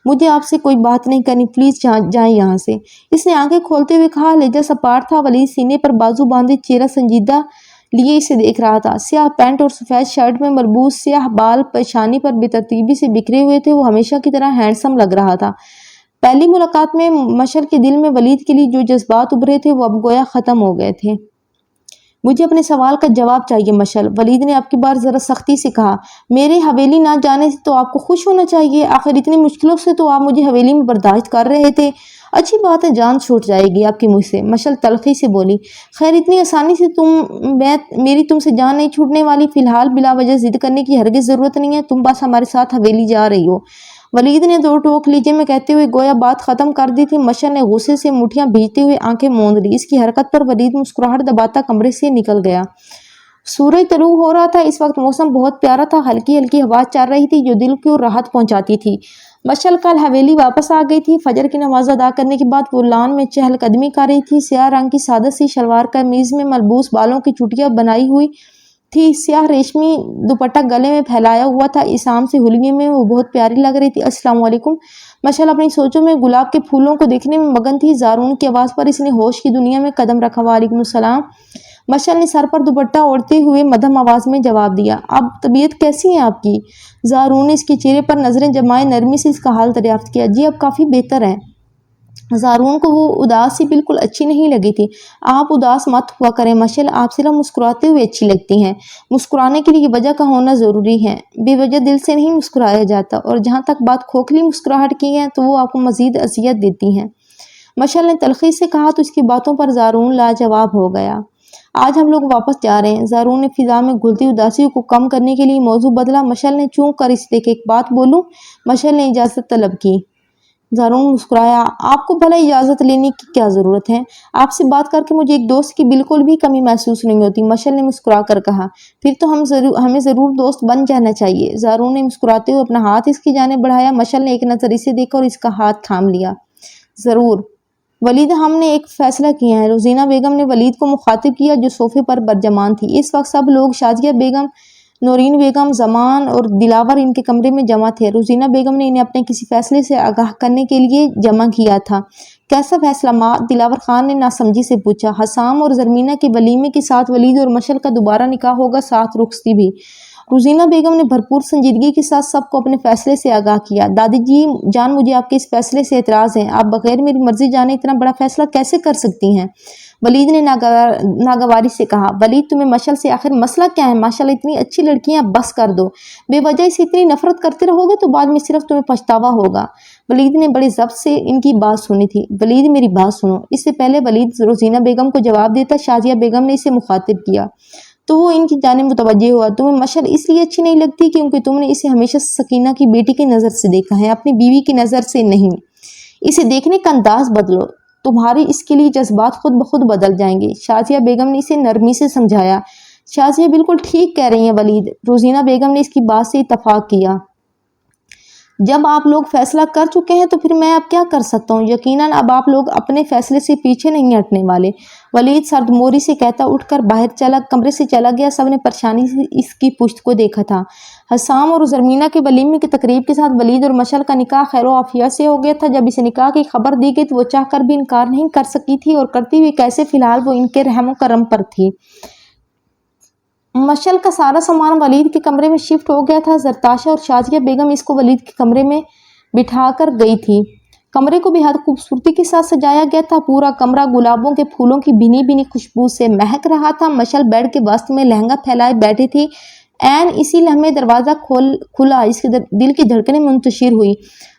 مجھے آپ سے کوئی بات نہیں کرنی، پلیز جائیں یہاں سے، اس نے آنکھیں کھولتے ہوئے کہا۔ لہجہ سپاٹ تھا۔ ولید سینے پر بازو باندھے چہرہ سنجیدہ لیے اسے دیکھ رہا تھا۔ سیاہ پینٹ اور سفید شرٹ میں مربوط، سیاہ بال پیشانی پر بے ترتیبی سے بکھرے ہوئے تھے۔ وہ ہمیشہ کی طرح ہینڈسم لگ رہا تھا۔ پہلی ملاقات میں مشعل کے دل میں ولید کے لیے جو جذبات ابھرے تھے وہ اب گویا ختم ہو گئے تھے۔ مجھے اپنے سوال کا جواب چاہیے مشعل، ولید نے اب کی بار ذرا سختی سے کہا۔ میرے حویلی نہ جانے سے تو آپ کو خوش ہونا چاہیے، آخر اتنی مشکلوں سے تو آپ مجھے حویلی میں برداشت کر رہے تھے۔ اچھی بات ہے، جان چھوٹ جائے گی آپ کی مجھ سے، مشعل تلخی سے بولی۔ خیر اتنی آسانی سے میری تم سے جان نہیں چھوٹنے والی، فی الحال بلا وجہ ضد کرنے کی ہرگز ضرورت نہیں ہے، تم بس ہمارے ساتھ حویلی جا رہی ہو، ولید نے دو ٹوک لہجے میں کہتے ہوئے گویا بات ختم کر دی تھی۔ مشعل نے غصے سے مٹھیاں بھیجتے ہوئے آنکھیں موند لی۔ اس کی حرکت پر ولید مسکراہٹ دباتا کمرے سے نکل گیا۔ سورج طلوع ہو رہا تھا۔ اس وقت موسم بہت پیارا تھا، ہلکی ہلکی ہوا چل رہی تھی جو دل کو راحت پہنچاتی تھی۔ مشعل کل حویلی واپس آ گئی تھی۔ فجر کی نماز ادا کرنے کے بعد وہ لان میں چہل قدمی کر رہی تھی۔ سیاہ رنگ کی سادہ سی شلوار قمیض میں ملبوس بالوں کی چوٹیاں بنائی ہوئی تھی، سیاہ ریشمی دوپٹہ گلے میں پھیلایا ہوا تھا۔ اس عام سے حلیے میں وہ بہت پیاری لگ رہی تھی۔ السلام علیکم۔ مشعل اپنی سوچوں میں گلاب کے پھولوں کو دیکھنے میں مگن تھی۔ زارون کی آواز پر اس نے ہوش کی دنیا میں قدم رکھا۔ وعلیکم السلام، مشعل نے سر پر دوپٹہ اوڑھتے ہوئے مدھم آواز میں جواب دیا۔ اب طبیعت کیسی ہے آپ کی؟ زارون نے اس کے چہرے پر نظریں جمائے نرمی سے اس کا حال دریافت کیا۔ جی اب کافی بہتر ہے، زارون کو وہ اداسی بالکل اچھی نہیں لگی تھی۔ آپ اداس مت ہوا کریں مشل، آپ صرف مسکراتے ہوئے اچھی لگتی ہیں۔ مسکرانے کے لیے وجہ کا ہونا ضروری ہے، بے وجہ دل سے نہیں مسکرایا جاتا، اور جہاں تک بات کھوکھلی مسکراہٹ کی ہے تو وہ آپ کو مزید اذیت دیتی ہیں۔ مشل نے تلخی سے کہا تو اس کی باتوں پر زارون لاجواب ہو گیا۔ آج ہم لوگ واپس جا رہے ہیں۔ زارون نے فضا میں گھلتی اداسی کو کم کرنے کے لیے موضوع بدلا۔ مشل نے چونک کر اسے دیکھے، ایک بات بولوں؟ مشل نے اجازت طلب کی۔ زارون مسکرایا، آپ کو بھلا اجازت لینے کی کیا ضرورت ہے؟ آپ سے بات کر کے مجھے ایک دوست کی بالکل بھی کمی محسوس نہیں ہوتی، مشل نے مسکرا کر کہا۔ پھر تو ہمیں ضرور دوست بن جانا چاہیے۔ زارون نے مسکراتے ہوئے اپنا ہاتھ اس کی جانب بڑھایا۔ مشل نے ایک نظر اسے دیکھا اور اس کا ہاتھ تھام لیا۔ ضرور ولید، ہم نے ایک فیصلہ کیا ہے۔ روزینہ بیگم نے ولید کو مخاطب کیا جو صوفے پر برجمان تھی۔ اس وقت سب لوگ شازیہ بیگم، نورین بیگم، زمان اور دلاور ان کے کمرے میں جمع تھے۔ روزینہ بیگم نے انہیں اپنے کسی فیصلے سے آگاہ کرنے کے لیے جمع کیا تھا۔ کیسا فیصلہ ماں؟ دلاور خان نے ناسمجھی سے پوچھا۔ حسام اور زرمینہ کے ولیمے کے ساتھ ولید اور مشل کا دوبارہ نکاح ہوگا، ساتھ رخصتی بھی۔ روزینہ بیگم نے بھرپور سنجیدگی کے ساتھ سب کو اپنے فیصلے سے آگاہ کیا۔ دادی جی جان، مجھے آپ کے اس فیصلے سے اعتراض ہے۔ آپ بغیر میری مرضی جانے اتنا بڑا فیصلہ کیسے کر سکتی ہیں؟ ولید نے ناگواری سے کہا۔ ولید، تمہیں مشل سے آخر مسئلہ کیا ہے؟ ماشاءاللہ اتنی اچھی لڑکی ہیں، بس کر دو۔ بے وجہ سے اتنی نفرت کرتے رہو گے تو بعد میں صرف تمہیں پچھتاوا ہوگا۔ ولید نے بڑے ضبط سے ان کی بات سنی تھی۔ ولید، میری بات سنو۔ اس سے پہلے ولید روزینہ بیگم کو جواب دیتا، شازیہ بیگم نے اسے مخاطب کیا تو وہ ان کی جانب متوجہ ہوا۔ تمہیں مشل اس لیے اچھی نہیں لگتی کیونکہ تم نے اسے ہمیشہ سکینہ کی بیٹی کی نظر سے دیکھا ہے، اپنی بیوی کی نظر سے نہیں۔ اسے دیکھنے کا انداز بدلو، تمہاری اس کے لیے جذبات خود بخود بدل جائیں گے۔ شازیہ بیگم نے اسے نرمی سے سمجھایا۔ شازیہ بالکل ٹھیک کہہ رہی ہیں ولید، روزینہ بیگم نے اس کی بات سے اتفاق کیا۔ جب آپ لوگ فیصلہ کر چکے ہیں تو پھر میں اب کیا کر سکتا ہوں؟ یقیناً اب آپ لوگ اپنے فیصلے سے پیچھے نہیں ہٹنے والے، ولید سرد موری سے کہتا اٹھ کر باہر کمرے سے چلا گیا۔ سب نے پریشانی سے اس کی پشت کو دیکھا تھا۔ حسام اور زرمینہ کے ولیمے کی تقریب کے ساتھ ولید اور مشل کا نکاح خیر و عافیت سے ہو گیا تھا۔ جب اسے نکاح کی خبر دی گئی تو وہ چاہ کر بھی انکار نہیں کر سکی تھی، اور کرتی ہوئی کیسے، فی الحال وہ ان کے رحم و کرم پر تھی۔ مشل کا سارا سامان ولید کے کمرے میں شفٹ ہو گیا تھا۔ زرتاشا اور شازیہ بیگم اس کو ولید کے کمرے میں بٹھا کر گئی تھی۔ کمرے کو بے حد خوبصورتی کے ساتھ سجایا گیا تھا۔ پورا کمرہ گلابوں کے پھولوں کی بھینی بھینی خوشبو سے مہک رہا تھا۔ مشل بیڈ کے وسط میں لہنگا پھیلائے بیٹھی تھی۔ عین اسی لمحے دروازہ کھلا، اس کے دل کی دھڑکنیں منتشر ہوئی۔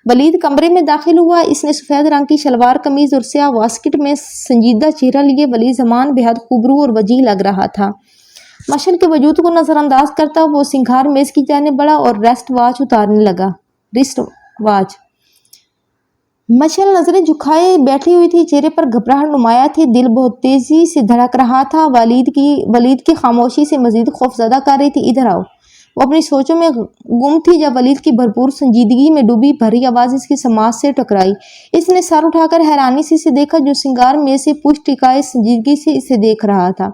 ولید کمرے میں داخل ہوا۔ اس نے سفید رنگ کی شلوار قمیض اور سیاہ واسکٹ میں سنجیدہ چہرہ لیے ولید زمان بے حد خوبرو اور وجیح لگ رہا تھا۔ مشل کے وجود کو نظر انداز کرتا وہ سنگھار میز کی جانب بڑھا اور رسٹ واچ اتارنے لگا۔ مشل نظریں جھکائے بیٹھی ہوئی تھی، چہرے پر گھبراہٹ نمایاں تھی، دل بہت تیزی سے دھڑک رہا تھا۔ ولید کی خاموشی سے مزید خوف زدہ کر رہی تھی۔ ادھر آؤ۔ وہ اپنی سوچوں میں گم تھی جب ولید کی بھرپور سنجیدگی میں ڈوبی بھری آواز اس کی سماعت سے ٹکرائی۔ اس نے سر اٹھا کر حیرانی سے اسے دیکھا جو سنگار میز سے پشت ٹکائے سنجیدگی سے اسے دیکھ رہا تھا۔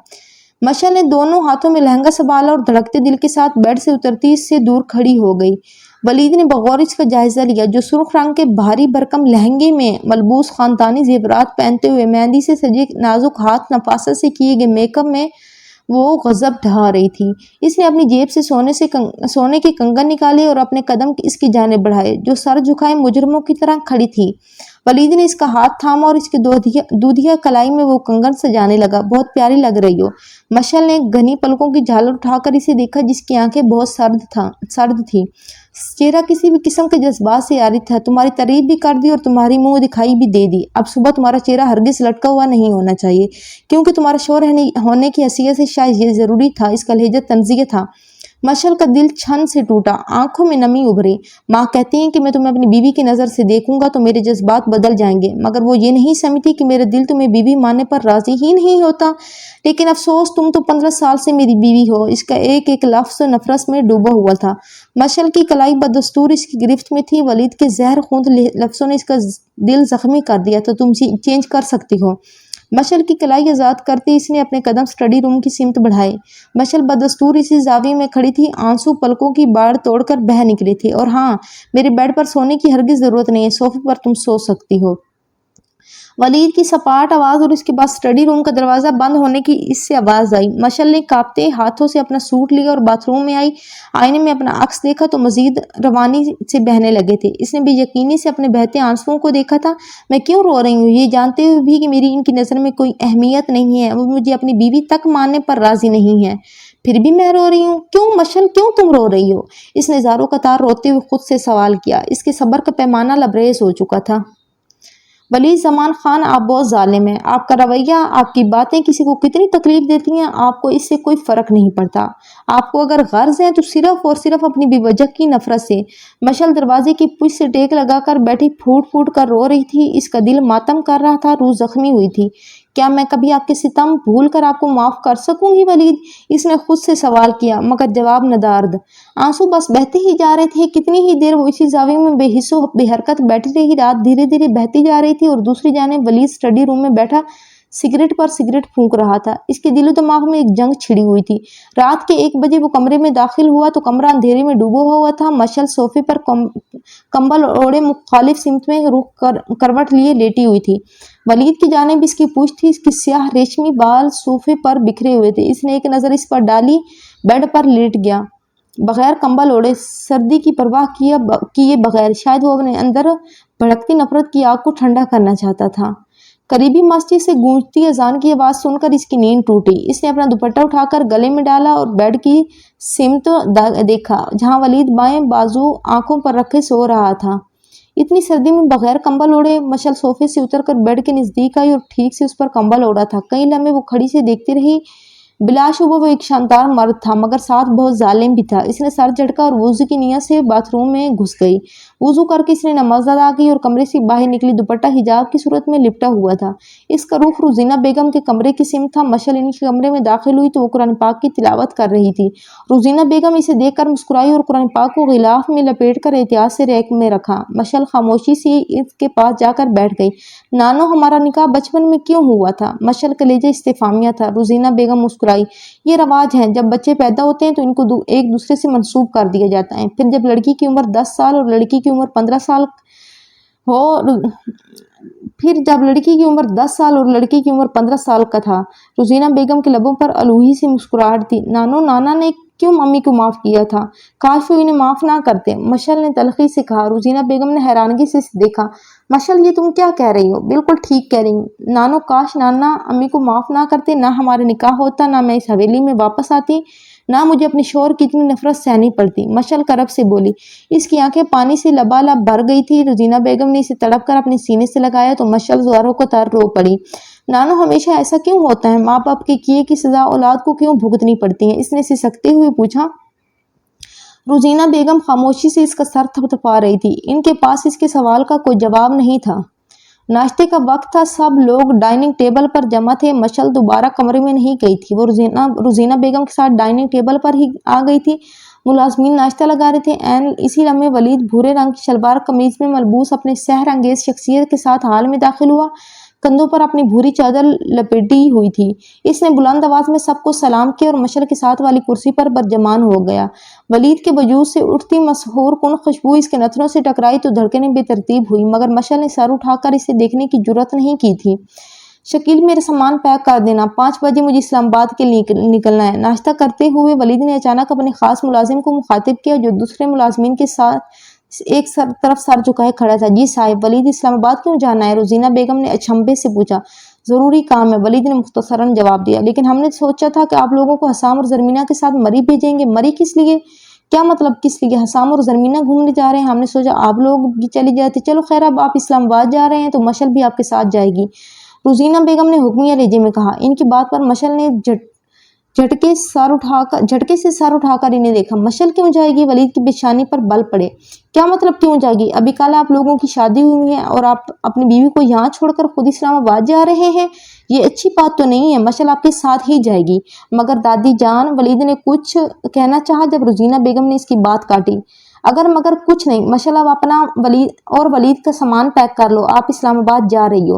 مشل نے دونوں ہاتھوں میں لہنگا سنبھالا اور دھڑکتے دل کے ساتھ بیڈ سے اترتی اس سے دور کھڑی ہو گئی۔ ولید نے بغور اس کا جائزہ لیا جو سرخ رنگ کے بھاری بھرکم لہنگے میں ملبوس خاندانی زیورات پہنتے ہوئے مہندی سے سجے نازک ہاتھ، نفاست سے کیے گئے میک اپ میں وہ غضب ڈھا رہی تھی۔ اس نے اپنی جیب سے سونے کے کنگن نکالے اور اپنے قدم اس کی جانب بڑھائے جو سر جھکائے مجرموں کی طرح کھڑی تھی۔ ولید نے اس کا ہاتھ تھاما اور اس کی دودھیا کلائی میں وہ کنگن سجانے لگا۔ بہت پیاری لگ رہی ہو۔ مشل نے گھنی پلکوں کی جھالر اٹھا کر اسے دیکھا جس کی آنکھیں بہت سرد تھی، چہرہ کسی بھی قسم کے جذبات سے عاری تھا۔ تمہاری تعریف بھی کر دی اور تمہاری منہ دکھائی بھی دے دی۔ اب صبح تمہارا چہرہ ہرگز لٹکا ہوا نہیں ہونا چاہیے کیونکہ تمہارا شوہر ہونے کی حیثیت سے شاید یہ ضروری تھا۔ اس کا لہجہ تنزیہ تھا۔ مشل کا دل چھن سے ٹوٹا، آنکھوں میں نمی ابھری۔ ماں کہتی ہیں کہ میں تمہیں اپنی بیوی کی نظر سے دیکھوں گا تو میرے جذبات بدل جائیں گے، مگر وہ یہ نہیں سمجھتی کہ میرا دل تمہیں بیوی ماننے پر راضی ہی نہیں ہوتا۔ لیکن افسوس، تم تو 15 سال سے میری بیوی ہو۔ اس کا ایک ایک لفظ نفرت میں ڈوبا ہوا تھا۔ مشل کی کلائی بدستور اس کی گرفت میں تھی۔ ولید کے زہر خوند لفظوں نے اس کا دل زخمی کر دیا تھا۔ تم چینج کر سکتی ہو۔ مشل کی کلائی آزاد کرتے اس نے اپنے قدم اسٹڈی روم کی سمت بڑھائے۔ مشل بدستور اسی زاویے میں کھڑی تھی، آنسو پلکوں کی باڑ توڑ کر بہہ نکلے تھے۔ اور ہاں، میرے بیڈ پر سونے کی ہرگز ضرورت نہیں ہے، صوفے پر تم سو سکتی ہو۔ ولید کی سپاٹ آواز اور اس کے بعد اسٹڈی روم کا دروازہ بند ہونے کی اس سے آواز آئی۔ مشعل نے کانپتے ہاتھوں سے اپنا سوٹ لیا اور باتھ روم میں آئی۔ آئینے میں اپنا عکس دیکھا تو مزید روانی سے بہنے لگے تھے۔ اس نے بے یقینی سے اپنے بہتے آنسوؤں کو دیکھا تھا۔ میں کیوں رو رہی ہوں، یہ جانتے ہوئے بھی کہ میری ان کی نظر میں کوئی اہمیت نہیں ہے، وہ مجھے اپنی بیوی تک ماننے پر راضی نہیں ہے، پھر بھی میں رو رہی ہوں۔ کیوں مشعل، کیوں تم رو رہی ہو؟ اس نے زاروں قطار روتے ہوئے خود سے سوال کیا۔ اس کے صبر کا پیمانہ لبریز ہو چکا تھا۔ ولید زمان خان، آپ بہت ظالم ہیں۔ آپ کا رویہ، آپ کی باتیں کسی کو کتنی تکلیف دیتی ہیں، آپ کو اس سے کوئی فرق نہیں پڑتا۔ آپ کو اگر غرض ہے تو صرف اور صرف اپنی بے وجہ کی نفرت سے۔ مشعل دروازے کی پشت سے ٹیک لگا کر بیٹھی پھوٹ پھوٹ کر رو رہی تھی۔ اس کا دل ماتم کر رہا تھا، روح زخمی ہوئی تھی۔ کیا میں کبھی آپ کے ستم بھول کر آپ کو معاف کر سکوں گی ولید؟ اس نے خود سے سوال کیا، مگر جواب ندارد۔ آنسو بس بہتے ہی جا رہے تھے۔ کتنی ہی دیر وہ اسی زاویے میں بے حس و بے حرکت بیٹھی رہی۔ رات دھیرے دھیرے بہتی جا رہی تھی اور دوسری جانب ولید اسٹڈی روم میں بیٹھا سگریٹ پر سگریٹ پھونک رہا تھا۔ اس کے دل و دماغ میں ایک جنگ چھڑی ہوئی تھی۔ رات کے 1 بجے وہ کمرے میں داخل ہوا تو کمرہ اندھیرے میں ڈوبا ہوا تھا۔ مشعل صوفے پر کمبل اوڑھے مخالف سمت میں کروٹ لیے لیٹی ہوئی تھی۔ ولید کی جانب اس کی پشت تھی، اس کے سیاہ ریشمی بال صوفے پر بکھرے ہوئے تھے۔ اس نے ایک نظر اس پر ڈالی، بیڈ پر لیٹ گیا، بغیر کمبل اوڑھے، سردی کی پرواہ کیے بغیر۔ شاید وہ اپنے اندر بھڑکتی نفرت کی آگ کو ٹھنڈا کرنا چاہتا تھا۔ قریبی مسجد سے گونجتی اذان کی آواز سن کر اس کی نیند ٹوٹی۔ اس نے اپنا دوپٹہ اٹھا کر گلے میں ڈالا اور بیڈ کی سمت دیکھا، جہاں ولید بائیں بازو آنکھوں پر رکھے سو رہا تھا۔ اتنی سردی میں بغیر کمبل اوڑھے؟ مشعل صوفے سے اتر کر بیڈ کے نزدیک آئی اور ٹھیک سے اس پر کمبل اوڑھا تھا۔ کئی لمحے وہ کھڑی سے دیکھتی رہی۔ بلا شبہ وہ ایک شاندار مرد تھا، مگر ساتھ بہت ظالم بھی تھا۔ اس نے سر جھٹکا اور وضو کی نیت سے باتھ روم میں گھس گئی۔ وضو کر کے اس نے نماز ادا کی اور کمرے سے باہر نکلی۔ دوپٹہ حجاب کی صورت میں لپٹا ہوا تھا۔ اس کا رخ روزینہ بیگم کے کمرے کی سمت تھا۔ مشعل ان کے کمرے میں داخل ہوئی تو وہ قرآن پاک کی تلاوت کر رہی تھی۔ روزینہ بیگم اسے دیکھ کر مسکرائی اور قرآن پاک کو غلاف میں لپیٹ کر احتیاط سے ریک میں رکھا۔ مشعل خاموشی سے اس کے پاس جا کر بیٹھ گئی۔ نانو، ہمارا نکاح بچپن میں کیوں ہوا تھا؟ مشعل کا لہجہ استفہامیہ تھا۔ روزینہ بیگم مسکرائی۔ یہ رواج ہے، جب بچے پیدا ہوتے ہیں تو ان کو ایک دوسرے سے منسوب کر دیا جاتا ہے۔ پھر جب لڑکی کی عمر 10 سال اور لڑکی کی عمر 15 سال کا تھا۔ روزینہ بیگم کے لبوں پر الوہی سی مسکراہٹ تھی۔ نانو، نانا نے کیوں امی کو معاف کیا تھا؟ کاش وہ انہیں معاف نہ کرتے، مشعل نے تلخی سے کہا۔ روزینہ بیگم نے حیرانگی سے دیکھا۔ مشعل، یہ تم کیا کہہ رہی ہو؟ بالکل ٹھیک کہہ رہی ہوں نانو، کاش نانا امی کو معاف نہ کرتے، نہ ہمارا نکاح ہوتا، نہ میں اس حویلی میں واپس آتی، نہ مجھے اپنے شوہر کی اتنی نفرت سہنی پڑتی، مشعل کرب سے بولی۔ اس کی آنکھیں پانی سے لبالب بھر گئی تھی۔ روزینہ بیگم نے اسے تڑپ کر اپنے سینے سے لگایا تو مشعل زاروں کو تار رو پڑی۔ نانو، ہمیشہ ایسا کیوں ہوتا ہے؟ ماں باپ کے کیے کی سزا اولاد کو کیوں بھگتنی پڑتی ہے؟ اس نے سسکتے ہوئے پوچھا۔ روزینہ بیگم خاموشی سے اس کا سر تھپتھپا رہی تھی۔ ان کے پاس اس کے سوال کا کوئی جواب نہیں تھا۔ ناشتے کا وقت تھا، سب لوگ ڈائننگ ٹیبل پر جمع تھے۔ مشعل دوبارہ کمرے میں نہیں گئی تھی، وہ روزینہ بیگم کے ساتھ ڈائننگ ٹیبل پر ہی آ گئی تھی۔ ملازمین ناشتہ لگا رہے تھے۔ عین اسی لمحے ولید بھورے رنگ کی شلوار قمیض میں ملبوس اپنے سحر انگیز شخصیت کے ساتھ ہال میں داخل ہوا۔ کندھوں پر اپنی بھوری چادر لپیٹی ہوئی تھی۔ اس نے بلند آواز میں سب کو سلام کیا اور مشعل کے ساتھ والی کرسی پر برجمان ہو گیا۔ ولید کے وجود سے اٹھتی مسحور کن خوشبو اس کے نتنوں سے ٹکرائی تو دھڑکنیں بے ترتیب ہوئی، مگر مشعل نے سر اٹھا کر اسے دیکھنے کی جرأت نہیں کی تھی۔ شکیل، میرا سامان پیک کر دینا، 5 بجے مجھے اسلام آباد کے لیے نکلنا ہے۔ ناشتہ کرتے ہوئے ولید نے اچانک اپنے خاص ملازم کو مخاطب کیا، جو دوسرے ملازمین کے ساتھ ایک طرف سر جھکائے کھڑا تھا۔ جی صاحب، ولید اسلام آباد کیوں جانا ہے؟ روزینہ بیگم نے اچنبھے سے پوچھا۔ ضروری کام ہے، ولید نے مختصراً جواب دیا، لیکن ہم نے سوچا تھا کہ آپ لوگوں کو حسام اور زرمینہ کے ساتھ مری بھیجیں گے۔ مری کس لیے؟ کیا مطلب کس لیے؟ حسام اور زرمینہ گھومنے جا رہے ہیں، ہم نے سوچا آپ لوگ بھی چلی جاتے۔ چلو خیر، اب آپ اسلام آباد جا رہے ہیں تو مشعل بھی آپ کے ساتھ جائے گی، روزینہ بیگم نے حکمیہ لہجے میں کہا۔ ان کی بات پر مشعل نے جھٹکے سے سر اٹھا کر انہیں دیکھا۔ مشعل کیوں جائے گی؟ ولید کی پیشانی پر بل پڑے۔ کیا مطلب کیوں جائے گی؟ ابھی کل آپ لوگوں کی شادی ہوئی ہے اور آپ اپنی بیوی کو یہاں چھوڑ کر خود اسلام آباد جا رہے ہیں، یہ اچھی بات تو نہیں ہے۔ مشعل آپ کے ساتھ ہی جائے گی۔ مگر دادی جان، ولید نے کچھ کہنا چاہا جب روزینہ بیگم نے اس کی بات کاٹی۔ اگر مگر کچھ نہیں مشل، اب اپنا ولید کا سامان پیک کر لو، آپ اسلام آباد جا رہی ہو۔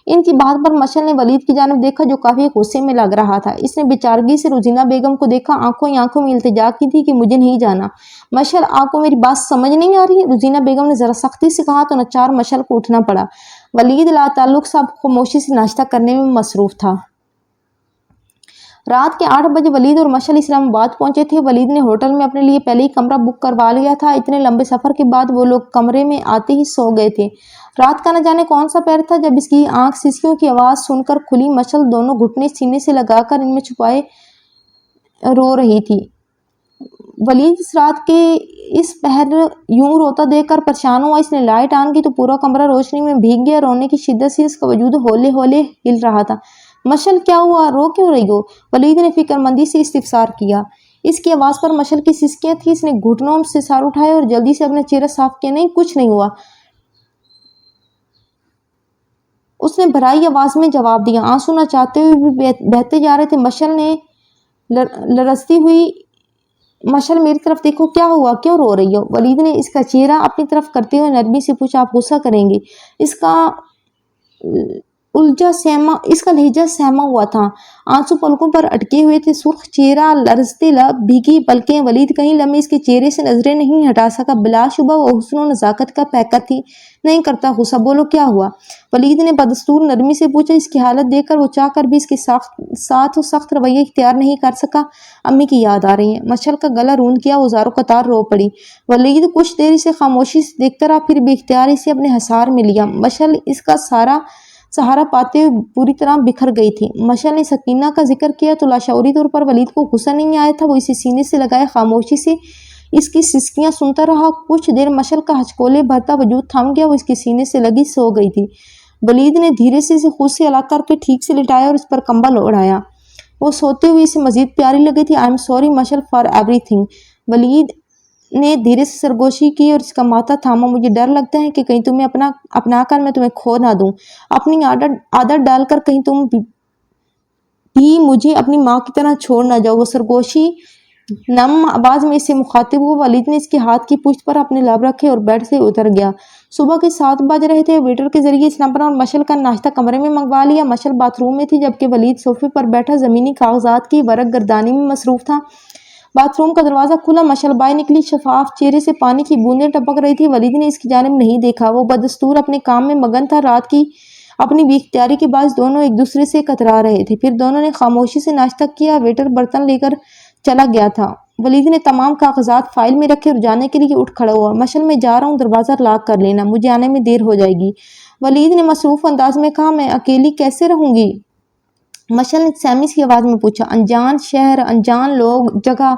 ان کی بات پر مشل نے ولید کی جانب دیکھا جو کافی غصے میں لگ رہا تھا۔ اس نے بیچارگی سے روزینہ بیگم کو دیکھا، آنکھوں ہی آنکھوں میں التجا کی تھی کہ مجھے نہیں جانا۔ مشل، آپ کو میری بات سمجھ نہیں آ رہی؟ روزینہ بیگم نے ذرا سختی سے کہا تو ناچار مشل کو اٹھنا پڑا۔ ولید لا تعلق سا خاموشی سے ناشتہ کرنے میں مصروف تھا۔ رات کے 8 بجے ولید اور مشل اسلام آباد پہنچے تھے۔ ولید نے ہوٹل میں اپنے لیے پہلے ہی کمرہ بک کروا لیا تھا۔ اتنے لمبے سفر کے بعد وہ لوگ کمرے میں آتے ہی سو گئے تھے۔ رات کا نہ جانے کون سا پہر تھا جب اس کی آنکھ سسکیوں کی آواز سن کر کھلی۔ مشل دونوں گھٹنے سینے سے لگا کر ان میں چھپائے رو رہی تھی۔ ولید اس رات کے اس پہر یوں روتا دیکھ کر پریشان ہوا۔ اس نے لائٹ آن کی تو پورا کمرہ روشنی میں بھیگ گیا۔ رونے کی شدت سے اس کا وجود ہولے ہولے ہل رہا تھا۔ مشل، کیا ہوا؟ رو کیوں رہی ہو؟ ولید نے فکر مندی سے استفسار کیا۔ اس کی آواز پر مشل کی سسکیاں تھیں۔ اس نے گھٹنوں سے سر اٹھایا اور جلدی سے اپنا چہرہ صاف کیا۔ نہیں، کچھ نہیں ہوا، اس نے بھرائی آواز میں جواب دیا۔ آنسو نہ چاہتے ہوئے بھی بہتے جا رہے تھے۔ مشل نے لرزتی ہوئی، مشل میری طرف دیکھو، کیا ہوا؟ کیوں رو رہی ہو؟ ولید نے اس کا چہرہ اپنی طرف کرتے ہوئے نرمی سے پوچھا۔ آپ غصہ کریں گے؟ اس کا لہجہ سہما ہوا تھا، آنسو پلکوں پر اٹکے ہوئے تھے، سرخ چہرہ، لرزتے لب، بھیگی پلکیں۔ ولید کہیں لمحے اس کے چہرے سے نظریں نہیں ہٹا سکا۔ بلا شبہ وہ حسن و نزاکت کا پیکر تھی۔ نہیں کرتا غصہ، بولو کیا ہوا؟ ولید نے بدستور نرمی سے پوچھا۔ اس کی حالت دیکھ کر وہ چاہ کر بھی اس کے ساتھ سخت رویہ اختیار نہیں کر سکا۔ امی کی یاد آ رہی ہے۔ مشل کا گلا روند کیا، وہ زاروں قطار رو پڑی۔ ولید کچھ دیر اسے خاموشی سے دیکھتا رہا، پھر بے اختیار اسے اپنے حصار میں لیا۔ مشل اس کا سہارا پاتے ہوئے بری طرح بکھر گئی تھی۔ مشل نے سکینہ کا ذکر کیا تو لاشعوری طور پر ولید کو غصہ نہیں آیا تھا۔ وہ اسے سینے سے لگائے خاموشی سے اس کی سسکیاں سنتا رہا۔ کچھ دیر مشل کا ہچکولے بھرتا وجود تھم گیا، وہ اس کے سینے سے لگی سو گئی تھی۔ ولید نے دھیرے سے اسے خود سے الگ کر کے ٹھیک سے لٹایا اور اس پر کمبل اڑایا۔ وہ سوتے ہوئے اسے مزید پیاری لگی تھی۔ I am sorry Mishal for ایوری تھنگ، ولید نے دھیرے سے سرگوشی کی اور اس کا ماتھا تھاما۔ مجھے ڈر لگتا ہے کہ کہیں تمہیں اپنا کر میں تمہیں کھو نہ دوں، اپنی عادت ڈال کر کہیں تم بھی مجھے اپنی ماں کی طرح چھوڑ نہ جاؤ۔ وہ سرگوشی نم آواز میں اس سے مخاطب ہوا۔ ولید نے اس کے ہاتھ کی پشت پر اپنے لب رکھے اور بیڈ سے اتر گیا۔ صبح کے 7 بج رہے تھے۔ ویٹر کے ذریعے اسلم اور مشل کا ناشتہ کمرے میں منگوا لیا۔ مشل باتھ روم میں تھی جبکہ ولید صوفے پر بیٹھا زمینی کاغذات کی ورق گردانی میں مصروف تھا۔ باتھ روم کا دروازہ کھلا، مشل باہر نکلی، شفاف چہرے سے پانی کی بوندیں ٹپک رہی تھی۔ ولید نے اس کی جانب نہیں دیکھا، وہ بدستور اپنے کام میں مگن تھا۔ رات کی اپنی بے اختیاری کے باعث دونوں ایک دوسرے سے کترا رہے تھے۔ پھر دونوں نے خاموشی سے ناشتہ کیا۔ ویٹر برتن لے کر چلا گیا تھا۔ ولید نے تمام کاغذات فائل میں رکھے اور جانے کے لیے اٹھ کھڑا ہوا۔ مشل، میں جا رہا ہوں، دروازہ لاک کر لینا، مجھے آنے میں دیر ہو جائے گی۔ ولید نے مصروف انداز میں کہا۔ میں اکیلی کیسے رہوں گی؟ مشل نے سہمی سی آواز میں پوچھا۔ انجان شہر، انجان لوگ، جگہ،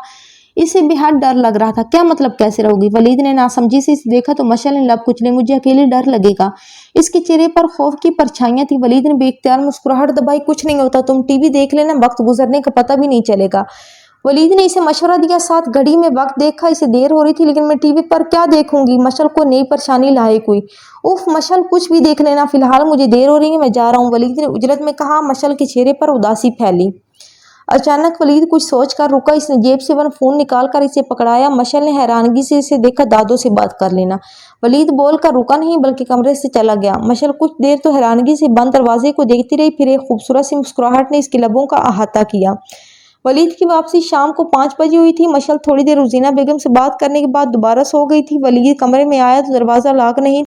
اسے بے حد ڈر لگ رہا تھا۔ کیا مطلب کیسے رہو گی؟ ولید نے ناسمجھی سے اسے دیکھا تو مشل نے لب کچلے۔ مجھے اکیلے ڈر لگے گا۔ اس کے چہرے پر خوف کی پرچھائیاں تھیں۔ ولید نے بے اختیار مسکراہٹ دبائی۔ کچھ نہیں ہوتا، تم ٹی وی دیکھ لینا، وقت گزرنے کا پتہ بھی نہیں چلے گا۔ ولید نے اسے مشورہ دیا۔ ساتھ گھڑی میں وقت دیکھا، اسے دیر ہو رہی تھی۔ لیکن میں ٹی وی پر کیا دیکھوں گی؟ مشل کو نئی پریشانی لاحق ہوئی۔ اف مشل، کچھ بھی دیکھ لینا، فی الحال مجھے دیر ہو رہی ہے، میں جا رہا ہوں، ولید نے اجلت میں کہا۔ مشل کے چہرے پر اداسی پھیلی۔ اچانک ولید کچھ سوچ کر رکا۔ اس نے جیب سے فون نکال کر اسے پکڑایا۔ مشل نے حیرانگی سے اسے دیکھا۔ دادو سے بات کر لینا، ولید بول کر رکا نہیں بلکہ کمرے سے چلا گیا۔ مشل کچھ دیر تو حیرانگی سے بند دروازے کو دیکھتی رہی، پھر ایک خوبصورت سی مسکراہٹ نے اس کے لبوں کا احاطہ کیا۔ ولید کی واپسی شام کو 5 بجے ہوئی تھی۔ مشل تھوڑی دیر روزینہ بیگم سے بات کرنے کے بعد دوبارہ سو گئی تھی۔ ولید کمرے میں آیا تو دروازہ لاک نہیں